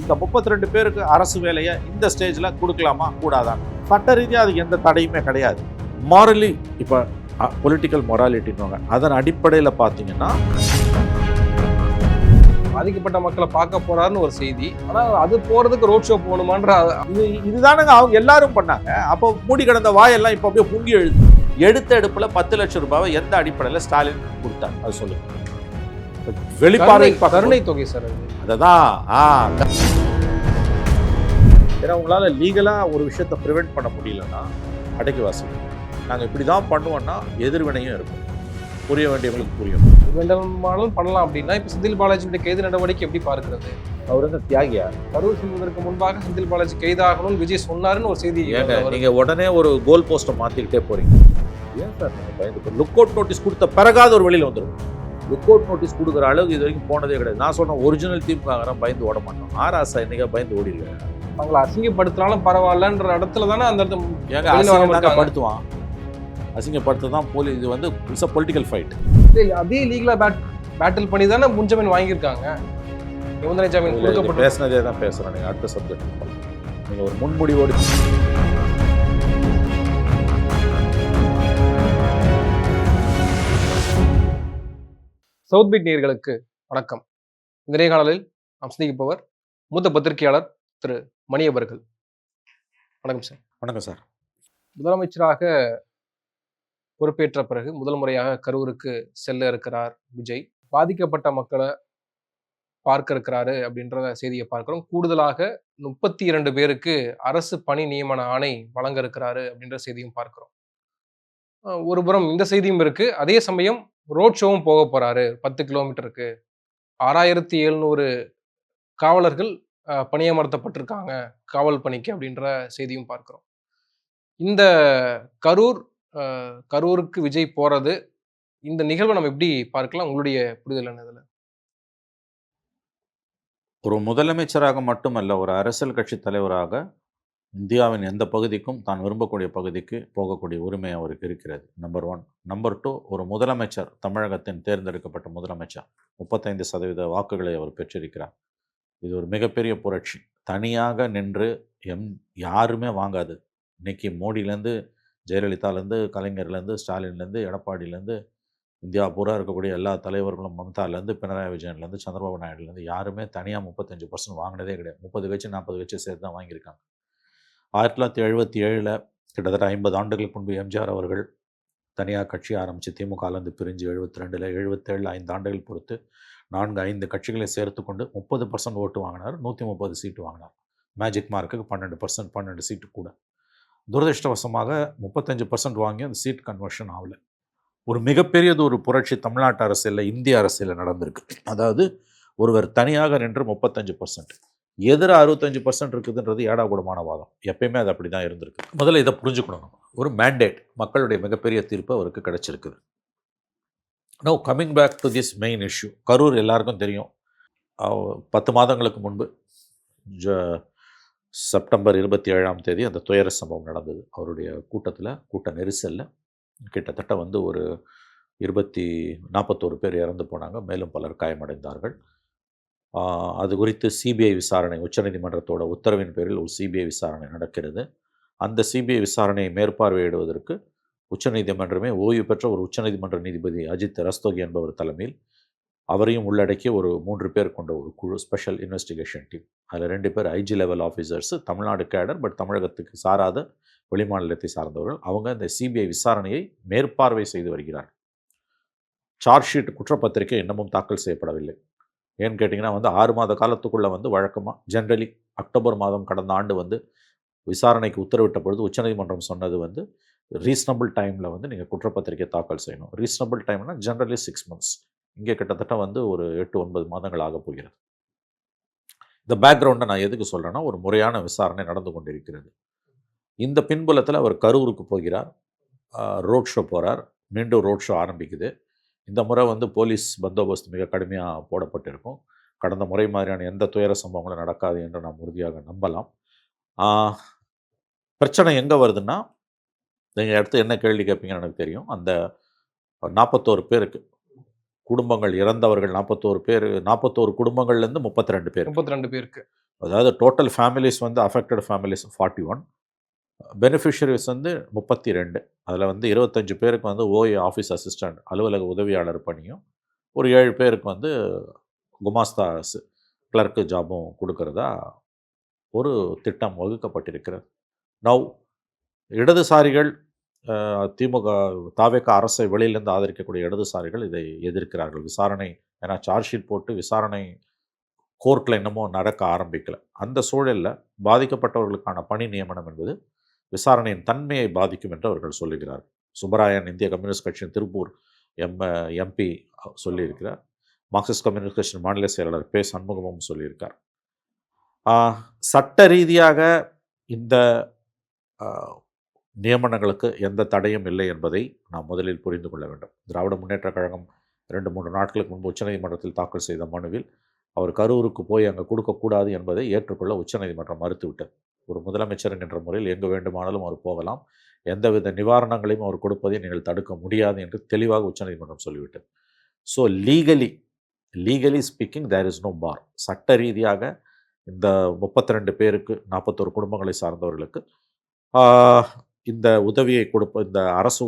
இந்த 32 பேருக்கு அரசு வேலையை இந்த ஸ்டேஜில் கொடுக்கலாமா கூடாதான்? சட்ட ரீதியாக அதுக்கு எந்த தடையுமே கிடையாது. மாரலி இப்போ பொலிட்டிக்கல் மொராலிட்டின்னு அதன் அடிப்படையில் பார்த்தீங்கன்னா பாதிக்கப்பட்ட மக்களை பார்க்க போறாருன்னு ஒரு செய்தி. ஆனா அது போறதுக்கு ரோட் ஷோ போகணுமான்ற இதுதானங்க அவங்க எல்லாரும் பண்ணாங்க. அப்போ மூடி கிடந்த வாயெல்லாம் இப்போ அப்படியே பொங்கி எழுது. எடுத்த எடுப்புல 10 லட்சம் ரூபாவை எந்த அடிப்படையில் ஸ்டாலின் கொடுத்தார் அது சொல்லுங்க. வெளிப்பார்வை கருணை தொகை சார் அதுதான். ஏன்னா உங்களால லீகலா ஒரு விஷயத்தை ப்ரிவென்ட் பண்ண முடியலன்னா அடக்கி வாசிக்கும். நாங்கள் இப்படி தான் பண்ணுவோம்னா எதிர்வினையும் இருக்கும். புரிய வேண்டியவங்களுக்கு புரியும். வேண்டாலும் பண்ணலாம் அப்படின்னா இப்போ செந்தில் பாலாஜியுடைய கைது நடவடிக்கை எப்படி பார்க்கிறது? அவர் வந்து தியாகியா? கரூர் செல்வதற்கு முன்பாக செந்தில் பாலாஜி கைதாகணும்னு விஜய் சொன்னாருன்னு ஒரு செய்தி. நீங்க உடனே ஒரு கோல் போஸ்ட்டை மாத்திக்கிட்டே போறீங்க. ஏன் சார் நீங்க பயந்து லுக் அவுட் நோட்டீஸ் கொடுத்த பிறகாத ஒரு வெளியில் வந்துடும். லுக் அவுட் நோட்டீஸ் கொடுக்குற அளவுக்கு இது வரைக்கும் போனதே கிடையாது. நான் சொன்ன ஒரிஜினல் திமுக பயந்து ஓட மாட்டோம். ஆராசா இன்னைக்கு பயந்து ஓடிடுவேன். அவங்களை அசிங்கப்படுத்தினாலும் பரவாயில்லன்ற இடத்துல தானே அந்த இடத்துல படுத்துவான். அசிங்கப்படுத்த தான் போலீஸ். இது வந்து இட்ஸ் அ பொலிட்டிக்கல் ஃபைட். அதே லீகலா பேட்டில் பண்ணி தானே முன்ஜாமீன் வாங்கியிருக்காங்க. நிபந்தனை ஜாமீன் கொடுக்கப்பட்டு பேசினதே தான் பேசுகிறேன். நீங்கள் அடுத்த சப்ஜெக்ட் நீங்கள் ஒரு முன்முடிவோடு சவுத் பீட் நேயர்களுக்கு வணக்கம். இந்த நேர்காணலில் நாம் சந்திப்பவர் மூத்த பத்திரிகையாளர் திரு மணி அவர்கள். வணக்கம் சார். வணக்கம் சார். முதலமைச்சராக பொறுப்பேற்ற பிறகு முதல் முறையாக கரூருக்கு செல்ல இருக்கிறார் விஜய். பாதிக்கப்பட்ட மக்களை பார்க்க இருக்கிறாரு அப்படின்ற செய்தியை பார்க்கிறோம். கூடுதலாக 32 பேருக்கு அரசு பணி நியமன ஆணை வழங்க இருக்கிறாரு அப்படின்ற செய்தியும் பார்க்கிறோம். ஒரு புறம் இந்த செய்தியும் இருக்கு. அதே சமயம் ரோட் ஷோவும் போக போறாரு. 10 கிலோமீட்டருக்கு 6700 காவலர்கள் பணியமர்த்தப்பட்டிருக்காங்க காவல் பணிக்கு அப்படின்ற செய்தியும் பார்க்கிறோம். இந்த கரூருக்கு விஜய் போறது, இந்த நிகழ்வை நம்ம எப்படி பார்க்கலாம்? உங்களுடைய புரிதல் என்னதுல? ஒரு முதலமைச்சராக மட்டுமல்ல, ஒரு அரசியல் கட்சி தலைவராக இந்தியாவின் எந்த பகுதிக்கும் தான் விரும்பக்கூடிய பகுதிக்கு போகக்கூடிய உரிமை அவருக்கு இருக்கிறது. நம்பர் 1. நம்பர் 2, ஒரு முதலமைச்சர், தமிழகத்தின் தேர்ந்தெடுக்கப்பட்ட முதலமைச்சர் 35% வாக்குகளை அவர் பெற்றிருக்கிறார். இது ஒரு மிகப்பெரிய புரட்சி. தனியாக நின்று யாருமே வாங்காது. இன்னைக்கு மோடியிலேருந்து, ஜெயலலிதாலேருந்து, கலைஞர்லேருந்து, ஸ்டாலின்லேருந்து, எடப்பாடியிலேருந்து, இந்தியா பூரா இருக்கக்கூடிய எல்லா தலைவர்களும், மம்தாலேருந்து, பினராயி விஜயன்லேருந்து, சந்திரபாபு நாயுடுலேருந்து யாருமே தனியாக 35% வாங்கினதே கிடையாது. 30 கட்சி 40 கட்சி சேர்த்து தான் வாங்கியிருக்காங்க. 1977 கிட்டத்தட்ட 50 ஆண்டுகளுக்கு முன்பு எம்ஜிஆர் அவர்கள் தனியாக கட்சி ஆரம்பித்து திமுகலேருந்து பிரிஞ்சு 72 77 5 ஆண்டுகள் பொறுத்து 4-5 கட்சிகளை சேர்த்து கொண்டு 30% ஓட்டு வாங்கினார். 130 சீட்டு வாங்கினார். மேஜிக் மார்க்குக்கு 12%, 12 சீட்டு கூட. துரதிருஷ்டவசமாக 35% வாங்கி அந்த சீட் கன்வர்ஷன் ஆகலை. ஒரு மிகப்பெரியது ஒரு புரட்சி தமிழ்நாட்டு அரசியலில், இந்திய அரசியலில் நடந்திருக்கு. அதாவது ஒருவர் தனியாக நின்று 35%, எதிர 65% இருக்குதுன்றது ஏடாகூடமான வாதம். எப்பயுமே அது அப்படி தான் இருந்திருக்கு. முதல்ல இதை புரிஞ்சுக்கணும். ஒரு மேண்டேட், மக்களுடைய மிகப்பெரிய தீர்ப்பு அவருக்கு கிடைச்சிருக்குது. No coming back to this main issue. Karur எல்லாருக்கும் தெரியும். 10 மாதங்களுக்கு முன்பு செப்டம்பர் 27 அந்த துயர சம்பவம் நடந்தது. அவருடைய கூட்ட நெரிசலில் கிட்டத்தட்ட வந்து ஒரு 41 பேர் இறந்து போனாங்க. மேலும் பலர் காயமடைந்தார்கள். அது குறித்து சிபிஐ விசாரணை, உச்சநீதிமன்றத்தோட உத்தரவின் பேரில் ஒரு சிபிஐ விசாரணை நடக்கிறது. அந்த சிபிஐ விசாரணையை மேற்பார்வையிடுவதற்கு உச்சநீதிமன்றமே ஓய்வு பெற்ற ஒரு உச்சநீதிமன்ற நீதிபதி அஜித் ரஸ்தோகி என்பவர் தலைமையில் அவரையும் உள்ளடக்கிய ஒரு 3 பேர் கொண்ட ஒரு குழு, ஸ்பெஷல் இன்வெஸ்டிகேஷன் டீம். அதில் 2 பேர் IG level officers, Tamil Nadu cadre, but தமிழகத்துக்கு சாராத வெளிமாநிலத்தை சார்ந்தவர்கள். அவங்க இந்த சிபிஐ விசாரணையை மேற்பார்வை செய்து வருகிறார். சார்ஜ் ஷீட், குற்றப்பத்திரிகை இன்னமும் தாக்கல் செய்யப்படவில்லை. ஏன்னு கேட்டிங்கன்னா 6 மாத காலத்துக்குள்ளே வழக்கமாக ஜென்ரலி அக்டோபர் மாதம் கடந்த ஆண்டு விசாரணைக்கு உத்தரவிட்ட பொழுது உச்சநீதிமன்றம் சொன்னது ரீசனபிள் டைமில் நீங்கள் குற்றப்பத்திரிகை தாக்கல் செய்யணும். ரீசனபிள் டைம்னா ஜென்ரலி 6 months. இங்கே கிட்டத்தட்ட ஒரு 8-9 மாதங்கள் ஆக போகிறது. இந்த பேக்ரவுண்டை நான் எதுக்கு சொல்கிறேன்னா, ஒரு முறையான விசாரணை நடந்து கொண்டிருக்கிறது. இந்த பின்புலத்தில் அவர் கரூருக்கு போகிறார், ரோட் ஷோ போகிறார். மீண்டும் ரோட் ஷோ ஆரம்பிக்குது. இந்த முறை போலீஸ் பந்தோபஸ்து மிக கடுமையாக போடப்பட்டிருக்கும். கடந்த முறை மாதிரியான எந்த துயர சம்பவங்களும் நடக்காது என்று நாம் உறுதியாக நம்பலாம். பிரச்சனை எங்கே வருதுன்னா, நீங்கள் அடுத்து என்ன கேள்வி கேட்பீங்கன்னு எனக்கு தெரியும். அந்த 41 பேருக்கு குடும்பங்கள், இறந்தவர்கள் 41 பேர், 41 குடும்பங்கள்லேருந்து 32 பேருக்கு அதாவது டோட்டல் ஃபேமிலிஸ் வந்து அஃபெக்டட் ஃபேமிலிஸ் 41, பெனிஃபிஷரிஸ் வந்து 32. அதில் வந்து 25 பேருக்கு வந்து ஓஏ ஆஃபீஸ் அசிஸ்டன்ட் அலுவலக உதவியாளர் பணியும், ஒரு 7 பேருக்கு வந்து குமாஸ்தாஸ் கிளர்க்கு ஜாபும் கொடுக்கறதா ஒரு திட்டம் வகுக்கப்பட்டிருக்கிறது. நவ் இடதுசாரிகள் திமுக தாவேகா அரசை வெளியிலிருந்து ஆதரிக்கக்கூடிய இடதுசாரிகள் இதை எதிர்க்கிறார்கள். விசாரணை, ஏன்னா சார்ஜ் ஷீட் போட்டு விசாரணை கோர்ட்டில் இன்னமும் நடக்க ஆரம்பிக்கல. அந்த சூழலில் பாதிக்கப்பட்டவர்களுக்கான பணி நியமனம் என்பது விசாரணையின் தன்மையை பாதிக்கும் என்று அவர்கள் சொல்லுகிறார். சுப்பராயன் இந்திய கம்யூனிஸ்ட் கட்சியின் திருப்பூர் எம்பி சொல்லியிருக்கிறார். மார்க்சிஸ்ட் கம்யூனிஸ்ட் கட்சியின் மாநில செயலாளர் பே சண்முகமும் சொல்லியிருக்கார். சட்ட ரீதியாக இந்த நியமனங்களுக்கு எந்த தடையும் இல்லை என்பதை நாம் முதலில் புரிந்து கொள்ள வேண்டும். திராவிட முன்னேற்றக் கழகம் 2-3 நாட்களுக்கு முன்பு உச்சநீதிமன்றத்தில் தாக்கல் செய்த மனுவில் அவர் கரூருக்கு போய் அங்கே கொடுக்கக்கூடாது என்பதை ஏற்றுக்கொள்ள உச்சநீதிமன்றம் மறுத்துவிட்டது. ஒரு முதலமைச்சர் என்ற முறையில் எங்கு வேண்டுமானாலும் அவர் போகலாம், எந்தவித நிவாரணங்களையும் அவர் கொடுப்பதை நீங்கள் தடுக்க முடியாது என்று தெளிவாக உச்சநீதிமன்றம் சொல்லிவிட்டது. So legally speaking there is no bar. சட்ட ரீதியாக இந்த 32 பேருக்கு 41 குடும்பங்களை சார்ந்தவர்களுக்கு இந்த உதவியை இந்த அரசு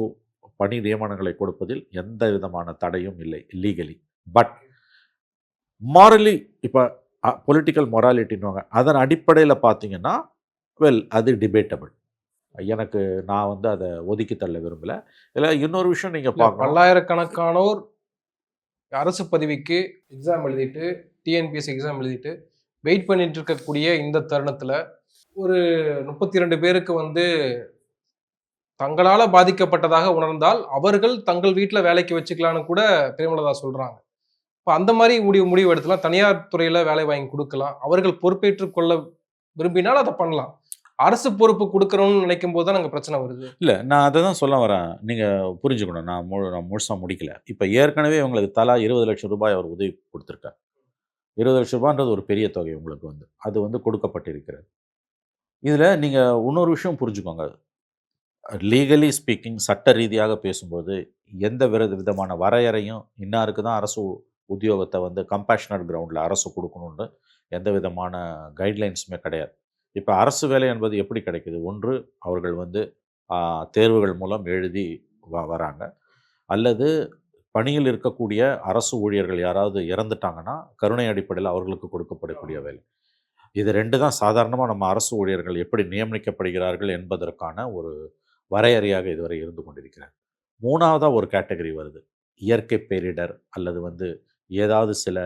பணி நியமனங்களை கொடுப்பதில் எந்த விதமான தடையும் இல்லை லீகலி. பட் மாரலி, இப்போ பொலிட்டிக்கல் மொராலிட்டின்னுவாங்க, அதன் அடிப்படையில் பார்த்தீங்கன்னா அது டிபேட்டபிள். எனக்கு நான் வந்து அதை ஒதுக்கி தள்ள விரும்பலை. இல்லை, இன்னொரு விஷயம் நீங்கள் பார்க்கலாம், பல்லாயிரக்கணக்கானோர் அரசு பதவிக்கு எக்ஸாம் எழுதிட்டு, டிஎன்பிஎஸ்சி எக்ஸாம் எழுதிட்டு வெயிட் பண்ணிட்டு இருக்கக்கூடிய இந்த தருணத்தில் ஒரு 32 பேருக்கு வந்து தங்களால் பாதிக்கப்பட்டதாக உணர்ந்தால் அவர்கள் தங்கள் வீட்டில் வேலைக்கு வச்சுக்கலான்னு கூட பிரேமலதா சொல்கிறாங்க. இப்போ அந்த மாதிரி முடிவு எடுத்துலாம், தனியார் துறையில் வேலை வாங்கி கொடுக்கலாம், அவர்கள் பொறுப்பேற்றுக் கொள்ள விரும்பினால் அதை பண்ணலாம். அரசு பொறுப்பு கொடுக்குறோம்னு நினைக்கும் போது தான் நாங்கள் பிரச்சனை வருது. இல்லை, நான் அதை தான் சொல்ல வரேன். நீங்கள் புரிஞ்சுக்கணும், நான் முழுசாக முடிக்கல. இப்போ ஏற்கனவே உங்களுக்கு தலா 20 லட்சம் ரூபாய் அவர் உதவி கொடுத்துருக்கார். 20 லட்ச ரூபான்றது ஒரு பெரிய தொகை உங்களுக்கு வந்து, அது வந்து கொடுக்கப்பட்டிருக்கிறது. இதில் நீங்கள் இன்னொரு விஷயம் புரிஞ்சுக்கோங்க, லீகலி ஸ்பீக்கிங், சட்ட ரீதியாக பேசும்போது எந்த விதமான வரையறையும் இன்னாருக்கு தான் அரசு உத்தியோகத்தை வந்து கம்பேஷனட் கிரவுண்டில் அரசு கொடுக்கணுன்னு எந்த விதமான கைட்லைன்ஸுமே கிடையாது. இப்போ அரசு வேலை என்பது எப்படி கிடைக்குது? ஒன்று, அவர்கள் வந்து தேர்வுகள் மூலம் எழுதி வராங்க, அல்லது பணியில் இருக்கக்கூடிய அரசு ஊழியர்கள் யாராவது இறந்துட்டாங்கன்னா கருணை அடிப்படையில் அவர்களுக்கு கொடுக்கப்படக்கூடிய வேலை. இது 2 தான் சாதாரணமாக நம்ம அரசு ஊழியர்கள் எப்படி நியமிக்கப்படுகிறார்கள் என்பதற்கான ஒரு வரையறையாக இதுவரை இருந்து கொண்டிருக்கிறார். 3வதாக ஒரு கேட்டகரி வருது, இயற்கை பேரிடர் அல்லது வந்து ஏதாவது சில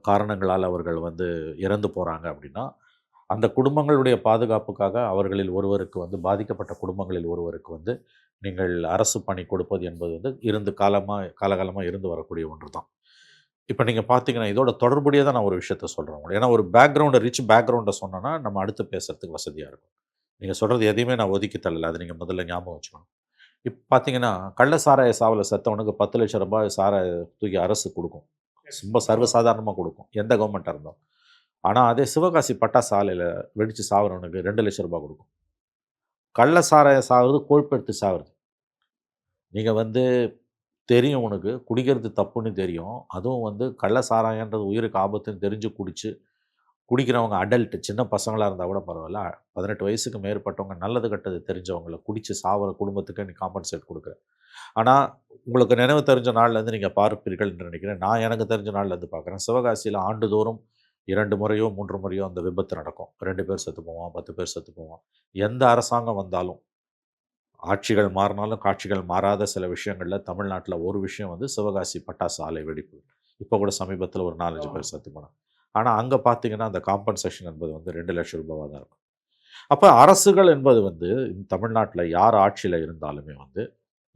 காரணங்களால் அவர்கள் வந்து இறந்து போகிறாங்க அப்படின்னா, அந்த குடும்பங்களுடைய பாதுகாப்புக்காக அவர்களில் ஒருவருக்கு வந்து, பாதிக்கப்பட்ட குடும்பங்களில் ஒருவருக்கு வந்து நீங்கள் அரசு பணி கொடுப்பது என்பது வந்து காலகாலமாக இருந்து வரக்கூடிய ஒன்று தான். இப்போ நீங்கள் பார்த்தீங்கன்னா, இதோட தொடர்புடைய தான் நான் ஒரு விஷயத்த சொல்கிறேன். ஏன்னா ஒரு ரிச் பேக்ரவுண்டை சொன்னோன்னா நம்ம அடுத்து பேசுகிறதுக்கு வசதியாக இருக்கும். நீங்கள் சொல்கிறது எதையுமே நான் ஒதுக்கி தள்ளலை, அது நீங்கள் முதல்ல ஞாபகம் வச்சுக்கணும். இப்போ பார்த்தீங்கன்னா, கள்ள சாராய சாவில் செத்தவனுக்கு 10 லட்சம் ரூபாய் சாராய தூக்கி அரசு கொடுக்கும், ரொம்ப சர்வசாதாரணமாக கொடுக்கும், எந்த கவர்மெண்ட்டாக இருந்தாலும். ஆனால் அதே சிவகாசி பட்டாசு ஆலையில் வெடித்து சாகிறவனுக்கு 2 லட்சம் ரூபாய் கொடுக்கும். கள்ள சாராய சாகிறது கொழுப்பெடுத்து சாகிறது. நீங்கள் வந்து தெரியும், உனக்கு குடிக்கிறது தப்புன்னு தெரியும், அதுவும் வந்து கள்ள சாராயன்றது உயிருக்கு ஆபத்துன்னு தெரிஞ்சு குடிக்கிறவங்க அடல்ட்டு, சின்ன பசங்களாக இருந்தால் கூட பரவாயில்ல, 18 வயசுக்கு மேற்பட்டவங்க, நல்லது கெட்டது தெரிஞ்சவங்களை குடித்து சாவர குடும்பத்துக்கு நீ காம்பன்சேட் கொடுக்குற. ஆனால் உங்களுக்கு நினைவு தெரிஞ்ச நாள்லேருந்து நீங்கள் பார்ப்பீர்கள் என்று நினைக்கிறேன். நான் எனக்கு தெரிஞ்ச நாள்லேருந்து பார்க்குறேன், சிவகாசியில் ஆண்டுதோறும் 2 முறையோ 3 முறையோ அந்த விபத்து நடக்கும். 2 பேர் செத்து போவான், 10 பேர் செத்து போவான். எந்த அரசாங்கம் வந்தாலும், ஆட்சிகள் மாறினாலும் காட்சிகள் மாறாத சில விஷயங்களில் தமிழ்நாட்டில் ஒரு விஷயம் வந்து சிவகாசி பட்டாசு ஆலை வெடிப்பு. இப்போ கூட சமீபத்தில் ஒரு 4-5 பேர் செத்து போனாங்க. ஆனால் அங்கே பார்த்தீங்கன்னா அந்த காம்பன்சேஷன் என்பது வந்து 2 லட்சம் ரூபாவாக தான் இருக்கும். அப்போ அரசுகள் என்பது வந்து தமிழ்நாட்டில் யார் ஆட்சியில் இருந்தாலுமே வந்து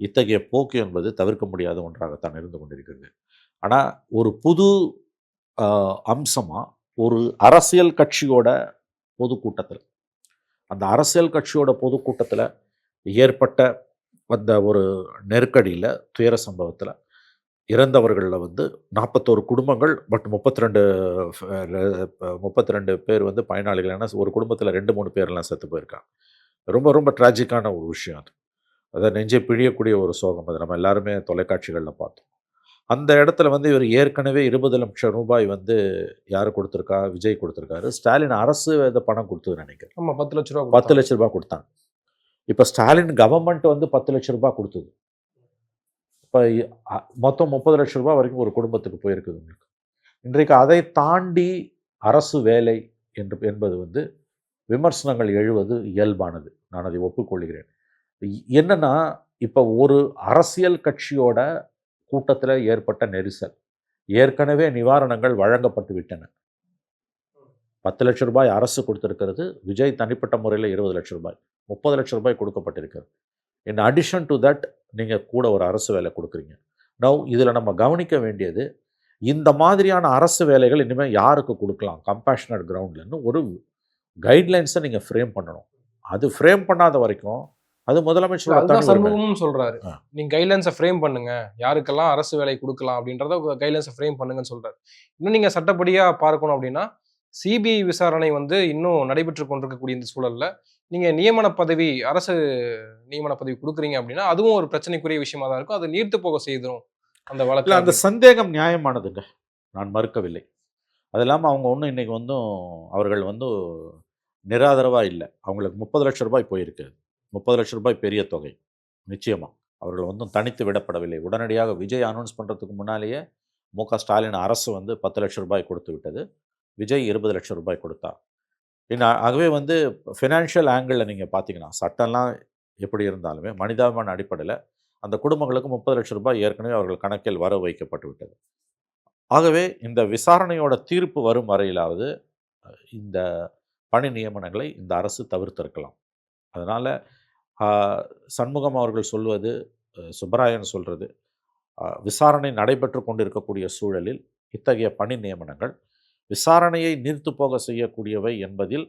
இத்தகைய போக்கு என்பது தவிர்க்க முடியாத ஒன்றாகத்தான் இருந்து கொண்டிருக்கிறது. ஆனால் ஒரு புது அம்சமாக ஒரு அரசியல் கட்சியோட பொதுக்கூட்டத்தில், அந்த அரசியல் கட்சியோட பொதுக்கூட்டத்தில் ஏற்பட்ட அந்த ஒரு நெருக்கடியில், துயர சம்பவத்தில் இறந்தவர்களில் வந்து 41 குடும்பங்கள், பட் 32 பேர் வந்து பயனாளிகள். ஏன்னா ஒரு குடும்பத்தில் 2-3 பேர்லாம் செத்து போயிருக்காங்க. ரொம்ப ரொம்ப ட்ராஜிக்கான ஒரு விஷயம் அது. அதை நெஞ்சை பிழியக்கூடிய ஒரு சோகம். அது நம்ம எல்லாருமே தொலைக்காட்சிகளில் பார்த்தோம். அந்த இடத்துல வந்து இவர் ஏற்கனவே 20 லட்சம் ரூபாய் வந்து யாரு குடுத்துருக்கா? விஜய் குடுத்துருக்காரு. ஸ்டாலின் அரசு இந்த பணம் குடுத்ததுன்னு நெனைக்கிறேன். ஆமா. 10,00,000 ரூவா 10 குடுத்தாங்க. லட்ச ரூபாய் குடுத்தாங்க. இப்ப ஸ்டாலின் கவர்ன்மெண்ட் வந்து 10 லட்சம் ரூபாய் குடுத்தது. இப்ப மொத்தம் 30 லட்சம் ரூபாய் வரைக்கும் ஒரு குடும்பத்துக்கு போயிருக்குது உங்களுக்கு. இன்றைக்கு அதை தாண்டி அரசு வேலை என்பது வந்து விமர்சனங்கள் எழுவது இயல்பானது. நான் அதை ஒப்புக்கொள்கிறேன். என்னன்னா, இப்ப ஒரு அரசியல் கட்சியோட கூட்டத்தில ஏற்பட்ட நெரிசல். ஏற்கனவே நிவாரணங்கள் வழங்கப்பட்டு விட்டன. 10 லட்சம் ரூபாய் அரசு கொடுத்திருக்கிறது. விஜய் தனிப்பட்ட முறையில 20 லட்சம் ரூபாய். 30 லட்சம் ரூபாய் கொடுக்கப்பட்டிருக்கிறது. இன் அடிஷன் டூ தட் நீங்க கூட ஒரு அரசு வேலை குடுக்குறீங்க. நவ் இதில நம்ம கவனிக்க வேண்டியது, இந்த மாதிரியான அரசு வேலைகள் இனிமே யாருக்கு குடுக்கலாம்? கம்பேஷனேட் கிரவுண்ட்லன்னு ஒரு கைட்லைன்ஸ நீங்க ஃப்ரேம் பண்ணணும். அது ஃப்ரேம் பண்ணாத வரைக்கும், அது முதலமைச்சரோட அதுதான் தனி உரிமை. சண்முகமும் சொல்றாரு. ஆ. நீங்க கைட்லைன்ஸ ஃப்ரேம் பண்ணுங்க. யாருக்கெல்லாம் அரசு வேலை குடுக்கலாம் அப்படின்றத கைட்லைன்ஸ ஃப்ரேம் பண்ணுங்கன்னு சொல்றாரு. இன்னும் நீங்க சட்டப்படியா பார்க்கணும் அப்படின்னா, சிபிஐ விசாரணை வந்து இன்னும் நடைபெற்றுக் கொண்டிருக்கக்கூடிய இந்த சூழல்ல, நீங்க நியமன பதவி அரசு நியமன பதவி குடுக்குறீங்க அப்படின்னா, அதுவும் ஒரு பிரச்சனைக்குரிய விஷயமா தான் இருக்கும். அது நீர்த்து போக செய்திரும் அந்த வழக்கு இல்ல அந்த அப்படின்னு. சந்தேகம் நியாயமானதுங்க. நான் மறுக்கவில்லை. அது இல்லாம அவங்க ஒண்ணும் இன்னைக்கு வந்தும் அவர்கள் வந்து நிராதரவா இல்ல. அவங்களுக்கு 30 லட்சம் ரூபாய் போயிருக்கு. 30 லட்சம் ரூபாய் பெரிய தொகை. நிச்சயமா. அவர்கள் ஒன்றும் தனித்து விடப்படவில்லை. உடனடியாக விஜய் அனௌன்ஸ் பண்றதுக்கு முன்னாலேயே ஸ்டாலின் அரசு வந்து 10 லட்சம் ரூபாய் கொடுத்து விட்டது. விஜய் 20 லட்சம் ரூபாய் கொடுத்தார். ஆகவே வந்து ஃபினான்ஷியல் ஆங்கிள்ல நீங்க பார்த்தீங்கன்னா, சட்டம்லாம் எப்படி இருந்தாலுமே மனிதாபிமான அடிப்படையில அந்த குடும்பங்களுக்கு 30 லட்சம் ரூபாய் ஏற்கனவே அவர்கள் கணக்கில் வரவு வைக்கப்பட்டு விட்டது. ஆகவே இந்த விசாரணையோட தீர்ப்பு வரும் வரையிலாவது இந்த பணி நியமனங்களை இந்த அரசு தவிர்த்திருக்கலாம். அதனால ஆ, சண்முகம் அவர்கள் சொல்வது, சுப்பராயன் சொல்றது, விசாரணை நடைபெற்று கொண்டிருக்கக்கூடிய சூழலில் இத்தகைய பணி நியமனங்கள் விசாரணையை நீர்த்து போக செய்யக்கூடியவை என்பதில்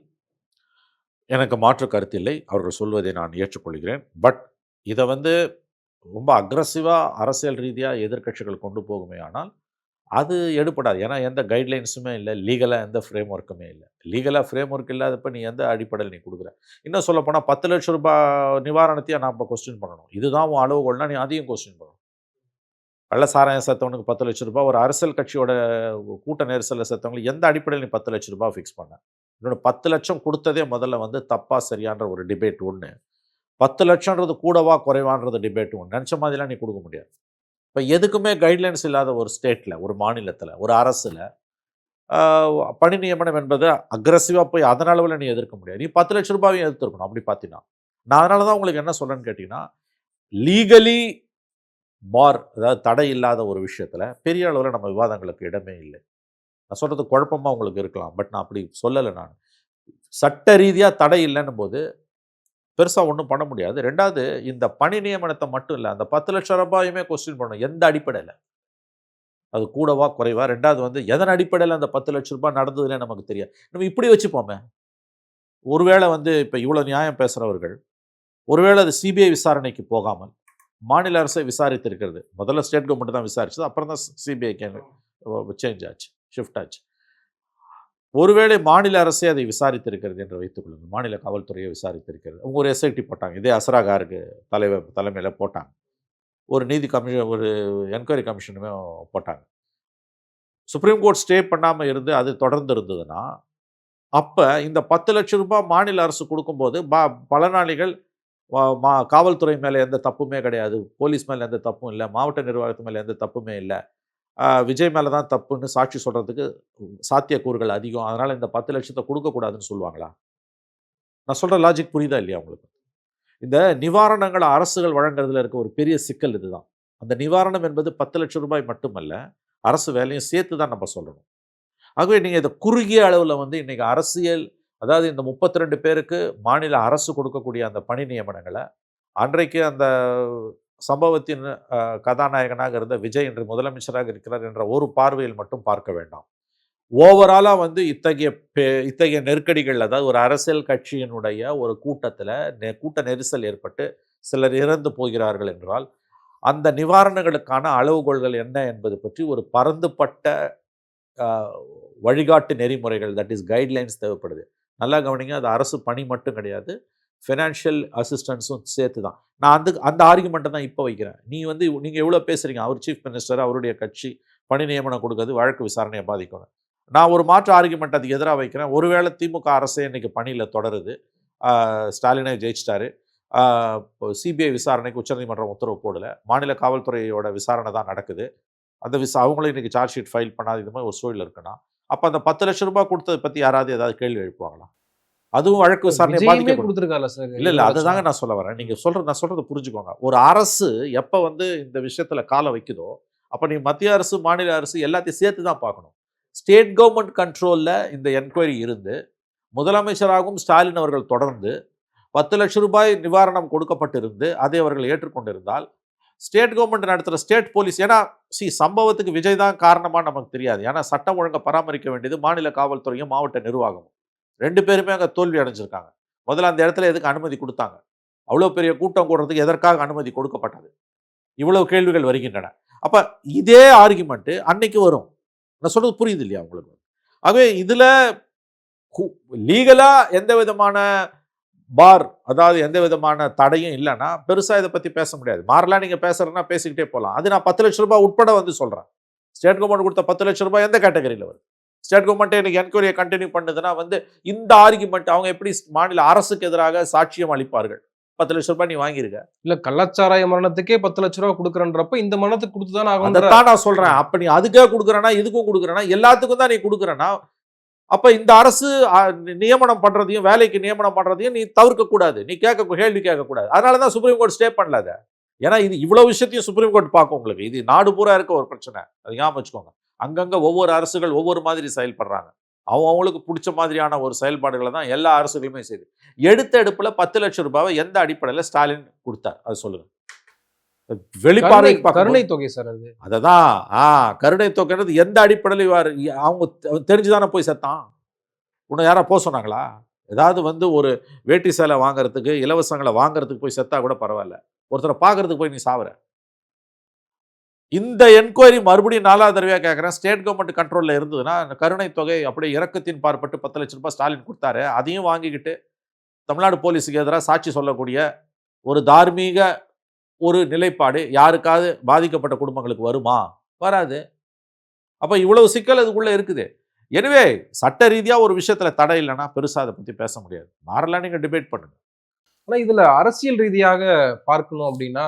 எனக்கு மாற்று கருத்தில்லை. அவர்கள் சொல்வதை நான் ஏற்றுக்கொள்கிறேன். பட் இதை வந்து ரொம்ப அக்ரஸிவா அரசியல் ரீதியா எதிர்க்கட்சிகள் கொண்டு போகுமேயானால், அது எடுபடாது. ஏன்னா எந்த கைட்லைன்ஸுமே இல்ல. லீகலா எந்த ஃப்ரேம் ஒர்க்குமே இல்ல. லீகலா ஃப்ரேம் ஒர்க் இல்லாதப்ப நீ எந்த அடிப்படையில நீ குடுக்குற? இன்னும் சொல்லப்போனா 10 லட்சம் ரூபாய் நிவாரணத்தையும் நான் இப்ப கொஸ்டின் பண்ணணும். இதுதான் உன் அளவுகோல்னா நீ அதையும் கொஸ்டின் பண்ணணும். கள்ள சாராயம் செத்தவனுக்கு 10 லட்சம் ரூபாய் ஒரு அரசியல் கட்சியோட கூட்ட நெரிசல்ல செத்தவங்களுக்கு எந்த அடிப்படையில நீ 10 லட்சம் ரூபாய் ஃபிக்ஸ் பண்ண? இன்னொன்னு 10 லட்சம் குடுத்ததே முதல்ல வந்து தப்பா, சரியான்ற ஒரு டிபேட் ஒண்ணு. 10 லட்சம்ன்றது கூடவா, குறைவான்றது டிபேட் ஒண்ணு. நெனச்ச மாதிரிலாம் நீ குடுக்க முடியாது. இப்ப எதுக்குமே கைட்லைன்ஸ் இல்லாத ஒரு ஸ்டேட்ல, ஒரு மாநிலத்தில, ஒரு அரசுல ஆ பணி நியமனம் என்பது அக்ரஸிவா போய் அதன் அளவுல நீ எதிர்க்க முடியாது. நீ 10 லட்சம் ரூபாயும் எதிர்த்திருக்கணும் அப்படி பார்த்தீன்னா. நான் அதனால தான் உங்களுக்கு என்ன சொல்றேன்னு கேட்டீங்கன்னா, லீகலி அதாவது தடை இல்லாத ஒரு விஷயத்துல பெரிய அளவுல நம்ம விவாதங்களுக்கு இடமே இல்லை. நான் சொல்றது குழப்பமா உங்களுக்கு இருக்கலாம். பட் நான் அப்படி சொல்லல நானு. சட்ட ரீதியா தடை இல்லன்னும் போது, பெருசா ஒண்ணும் பண்ண முடியாது. 2வது இந்த பணி நியமனத்த மட்டும் இல்ல. அந்த 10 லட்சம் ரூபாயுமே கொஸ்டின் பண்ணணும். எந்த அடிப்படையில? அது கூடவா, குறைவா? 2வது வந்து எதன் அடிப்படையில அந்த 10 லட்சம் ரூபாய் நடந்ததுன்னே நமக்கு தெரியாது. நம்ம இப்படி வச்சுப்போமே. ஒருவேளை வந்து இப்ப இவ்வளோ நியாயம் பேசுறவர்கள், ஒருவேளை அது சிபிஐ விசாரணைக்கு போகாமல், மாநில அரசே விசாரித்திருக்கிறது. முதல்ல ஸ்டேட் கவர்ன்மெண்ட் தான் விசாரிச்சது. அப்புறம் தான் சிபிஐக்கு சேஞ்ச் ஆச்சு. ஷிஃப்ட் ஆச்சு. ஒருவேளை மாநில அரசே அதை விசாரித்திருக்கிறது என்று வைத்துக் கொள்ளுங்கள். மாநில காவல்துறையை விசாரித்திருக்கிறது. அவங்க ஒரு எஸ்ஐடி போட்டாங்க. இதே அஸ்ரா காருக்கு தலைமையில போட்டாங்க. ஒரு நீதி கமிஷன், ஒரு என்கொயரி கமிஷனுமே போட்டாங்க. சுப்ரீம் கோர்ட் ஸ்டே பண்ணாம இருந்து அது தொடர்ந்து இருந்ததுன்னா, அப்ப இந்த 10 லட்சம் ரூபாய் மாநில அரசு குடுக்கும்போது, பலனாளிகள் காவல்துறை மேல எந்த தப்புமே கிடையாது. போலீஸ் மேல எந்த தப்பும் இல்ல. மாவட்ட நிர்வாகத்து மேல எந்த தப்புமே இல்ல. விஜய் மேல தான் தப்புன்னு சாட்சி சொல்றதுக்கு சாத்தியக்கூறுகள் அதிகம். அதனால இந்த 10 லட்சத்த குடுக்கக்கூடாதுன்னு சொல்லுவாங்களா? நான் சொல்ற லாஜிக் புரியுதா இல்லையா உங்களுக்கு? இந்த நிவாரணங்கள அரசுகள் வழங்குறதுல இருக்க ஒரு பெரிய சிக்கல் இதுதான். அந்த நிவாரணம் என்பது 10 லட்சம் ரூபாய் மட்டுமல்ல. அரசு வேலையும் சேர்த்து தான் நம்ம சொல்லணும். ஆகவே நீங்க இத குறுகிய அளவுல வந்து இன்னைக்கு அரசியல், அதாவது இந்த 32 பேருக்கு மாநில அரசு கொடுக்கக்கூடிய அந்த பணி நியமனங்கள, அன்றைக்கு அந்த சம்பவத்தின் கதாநாயகனாக இருந்த விஜய் இன்று முதலமைச்சராக இருக்கிறார் என்ற ஒரு பார்வையில் மட்டும் பார்க்க வேண்டாம். ஓவராலா வந்து இத்தகைய நெருக்கடிகள், அதாவது ஒரு அரசியல் கட்சியினுடைய ஒரு கூட்டத்தில கூட்ட நெரிசல் ஏற்பட்டு சிலர் இறந்து போகிறார்கள் என்றால், அந்த நிவாரணங்களுக்கான அளவுகோல்கள் என்ன என்பது பற்றி ஒரு பரந்துபட்ட அ வழிகாட்டு நெறிமுறைகள், தட் இஸ் கைட்லைன்ஸ் தேவைப்படுது. நல்லா கவனிங்க, அது அரசு பணி மட்டும் கிடையாது. ஃபினான்ஷியல் அசிஸ்டன்ஸும் சேர்த்து தான். நான் அந்த ஆர்குமெண்ட்டை தான் இப்போ வைக்கிறேன். நீங்கள் எவ்வளோ பேசுகிறீங்க, அவர் சீஃப் மினிஸ்டர், அவருடைய கட்சி பணி நியமனம் கொடுக்கறது வழக்கு விசாரணையை பாதிக்கணும். நான் ஒரு மாற்று ஆர்குமெண்ட் அதுக்கு எதிராக வைக்கிறேன். ஒருவேளை திமுக அரசே இன்னைக்கு பணியில் தொடருது, ஸ்டாலினே ஜெயிச்சிட்டாரு, சிபிஐ விசாரணைக்கு உச்சநீதிமன்றம் உத்தரவு போடல, மாநில காவல்துறையோட விசாரணை தான் நடக்குது, அந்த அவங்களும் இன்னைக்கு சார்ஜ் ஷீட் ஃபைல் பண்ணாத இது மாதிரி ஒரு சூழல் இருக்குன்னா, அப்போ அந்த 10 லட்சம் ரூபாய் கொடுத்ததை பற்றி யாராவது ஏதாவது கேள்வி எழுப்புவாங்களா? அதுவும் வழக்கு விசாரணை விஜயுமே கொடுத்திருக்காருல்ல சார். இல்ல அதுதாங்க நான் சொல்ல வரேன். நீங்க நான் சொல்றது புரிஞ்சுக்கோங்க. ஒரு அரசு எப்ப இந்த விஷயத்துல காலை வைக்குதோ, அப்ப நீ மத்திய அரசு, மாநில அரசு எல்லாத்தையும் சேர்த்து தான் பார்க்கணும். ஸ்டேட் கவர்மெண்ட் கண்ட்ரோல்ல இந்த என்கொயரி இருந்து, முதலமைச்சராகவும் ஸ்டாலின் அவர்கள் தொடர்ந்து 10 லட்சம் ரூபாய் நிவாரணம் கொடுக்கப்பட்டிருந்து அதை அவர்கள் ஏற்றுக்கொண்டிருந்தால், ஸ்டேட் கவர்மெண்ட் நடத்துகிற ஸ்டேட் போலீஸ், ஏன்னா சம்பவத்துக்கு விஜய் தான் காரணமா நமக்கு தெரியாது. ஏன்னா சட்டம் ஒழுங்கை பராமரிக்க வேண்டியது மாநில காவல்துறையும் மாவட்ட நிர்வாகமும். 2 பேருமே அங்கே தோல்வி அடைஞ்சிருக்காங்க. முதல்ல அந்த இடத்துல எதுக்கு அனுமதி கொடுத்தாங்க? அவ்வளோ பெரிய கூட்டம் கூடுறதுக்கு எதற்காக அனுமதி கொடுக்கப்பட்டது? இவ்வளவு கேள்விகள் வருகின்றன. அப்ப இதே ஆர்குமெண்ட் அன்னைக்கு வரும். நான் சொல்றது புரியுது இல்லையா உங்களுக்கு? ஆகவே இதுல லீகலா எந்த விதமான அதாவது எந்த விதமான தடையும் இல்லைன்னா பெருசா இதை பத்தி பேச முடியாது. மாறலாம் நீங்க பேசுறதுன்னா பேசிக்கிட்டே போகலாம். அது நான் 10 லட்சம் ரூபாய் உட்பட சொல்றேன். ஸ்டேட் கவர்மெண்ட் கொடுத்த 10 லட்சம் ரூபாய் எந்த கேட்டகரியில் வருது? ஸ்டேட் கவர்மெண்ட் எனக்கு என்கொயரியை கண்டினியூ பண்ணுதுன்னா இந்த ஆர்குமெண்ட் அவங்க எப்படி மாநில அரசுக்கு எதிராக சாட்சியம் அளிப்பார்கள்? 10 லட்சம் ரூபாய் நீ வாங்கியிருக்க. இல்ல கள்ளச்சாராய மரணத்துக்கே 10 லட்சம் ரூபாய் கொடுக்குறன்றப்ப இந்த மரணத்துக்கு கொடுத்துதானே ஆகும். அதைத்தான் நான் சொல்றேன். அப்ப நீ அதுக்கே கொடுக்குறேன்னா, இதுக்கும் கொடுக்குறேன்னா, எல்லாத்துக்கும் தான் நீ கொடுக்குறேன்னா, அப்ப இந்த அரசு நியமனம் பண்றதையும், வேலைக்கு நியமனம் பண்றதையும் நீ தவிர்க்க கூடாது. நீ கேள்வி கேட்கக்கூடாது. அதனாலதான் சுப்ரீம் கோர்ட் ஸ்டே பண்ணல அதை. ஏன்னா இது இவ்வளவு விஷயத்தையும் சுப்ரீம் கோர்ட் பார்க்கும். உங்களுக்கு இது நாடு பூரா இருக்க ஒரு பிரச்சனை. அது ஞாபகம் வச்சுக்கோங்க. அங்கங்க ஒவ்வொரு அரசுகள் ஒவ்வொரு மாதிரி செயல்படுறாங்க. அவங்களுக்கு பிடிச்ச மாதிரியான ஒரு செயல்பாடுகளை தான் எல்லா அரசுகளுமே செய்யுது. எடுத்த எடுப்புல 10 லட்சம் ரூபாவை எந்த அடிப்படையில் ஸ்டாலின் கொடுத்தார்? அது சொல்லுங்க. வெளிப்பார்வை கருணை தொகை சார். அது அததான் கருணை தொகைன்றது எந்த அடிப்படையில் அவங்க தெரிஞ்சுதானே போய் செத்தான்? உன்னை யாரா போக சொன்னாங்களா? ஏதாவது ஒரு வேட்டி சேலை வாங்குறதுக்கு, இலவசங்களை வாங்குறதுக்கு போய் செத்தா கூட பரவாயில்ல. ஒருத்தரை பார்க்கறதுக்கு போய் நீ சாவுற. இந்த என்கொயரி மறுபடியும் 4வது தடவையா கேட்கிறேன். ஸ்டேட் கவர்மெண்ட் கண்ட்ரோல்ல இருந்ததுன்னா கருணை தொகை அப்படியே இறக்கத்தின் பார்ப்பட்டு 10 லட்சம் ரூபாய் ஸ்டாலின் கொடுத்தாரு. அதையும் வாங்கிக்கிட்டு தமிழ்நாடு போலீஸுக்கு எதிராக சாட்சி சொல்லக்கூடிய ஒரு தார்மீக ஒரு நிலைப்பாடு யாருக்காவது பாதிக்கப்பட்ட குடும்பங்களுக்கு வருமா? வராது. அப்ப இவ்வளவு சிக்கல் அதுக்குள்ள இருக்குது. எனவே சட்ட ரீதியா ஒரு விஷயத்துல தடை இல்லைன்னா பெருசா அதை பத்தி பேச முடியாது. மாறலாம், நீங்க டிபேட் பண்ணுங்க. ஆனா இதுல அரசியல் ரீதியாக பார்க்கணும் அப்படின்னா,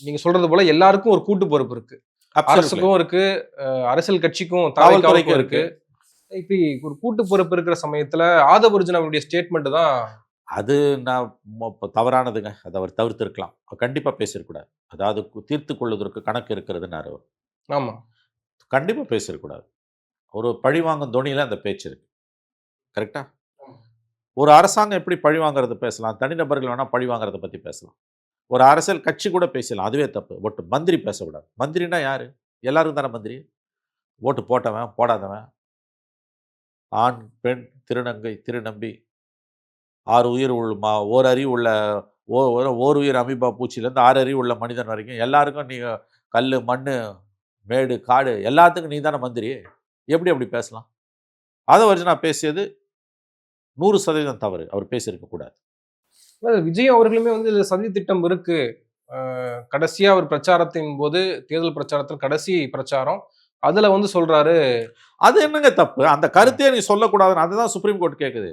நீங்க சொல்றது போல எல்லாருக்கும் ஒரு கூட்டு பொறுப்பு இருக்கு. அரசுக்கும் இருக்கு, அரசியல் கட்சிக்கும், காவல்துறைக்கும் இருக்கு. இப்படி ஒரு கூட்டு பொறுப்பு இருக்கிற சமயத்துல ஆதவர்ஜுன் அவருடைய ஸ்டேட்மெண்ட் தான் அது நான் தவறானதுங்க. அதை அவர் தவிர்த்திருக்கலாம். கண்டிப்பா பேசியிருக்கூடாது. அதாவது தீர்த்து கொள்வதற்கு கணக்கு இருக்கிறதுனாரு. ஆமா, கண்டிப்பா பேசியிருக்கூடாது. ஒரு பழிவாங்கும் தொனியில அந்த பேச்சு இருக்கு. கரெக்டா? ஒரு அரசாங்கம் எப்படி பழி வாங்குறது பேசலாம், தனிநபர்கள் வேணா பழி வாங்குறத பத்தி பேசலாம். ஒரு அரசியல் கட்சி கூட பேசலாம், அதுவே தப்பு. ஓட்டு மந்திரி பேசக்கூடாது. மந்திரினா யாரு? எல்லாருக்கும் தானே மந்திரி. ஓட்டு போட்டவன், போடாதவன், ஆண், பெண், திருநங்கை, திருநம்பி, 6 உயிர் ஓர் அறிவு உள்ள ஓர் உயிர் அமீபா பூச்சியிலேருந்து 6 அறிவு உள்ள மனிதன் வரைக்கும் எல்லாருக்கும் நீ கல், மண், மேடு, காடு எல்லாத்துக்கும் நீ தானே மந்திரி. எப்படி அப்படி பேசலாம்? ஆதவர்ஜுனா பேசியது 100% தவறு. அவர் பேசியிருக்க கூடாது. விஜய் அவர்களுமே இதுல சதி திட்டம் இருக்கு. கடைசியா அவர் பிரச்சாரத்தின் போது, தேர்தல் பிரச்சாரத்தில் கடைசி பிரச்சாரம் அதுல சொல்றாரு. அது என்னங்க தப்பு? அந்த கருத்தையே நீ சொல்லக்கூடாதுன்னு அதுதான் சுப்ரீம் கோர்ட் கேக்குது.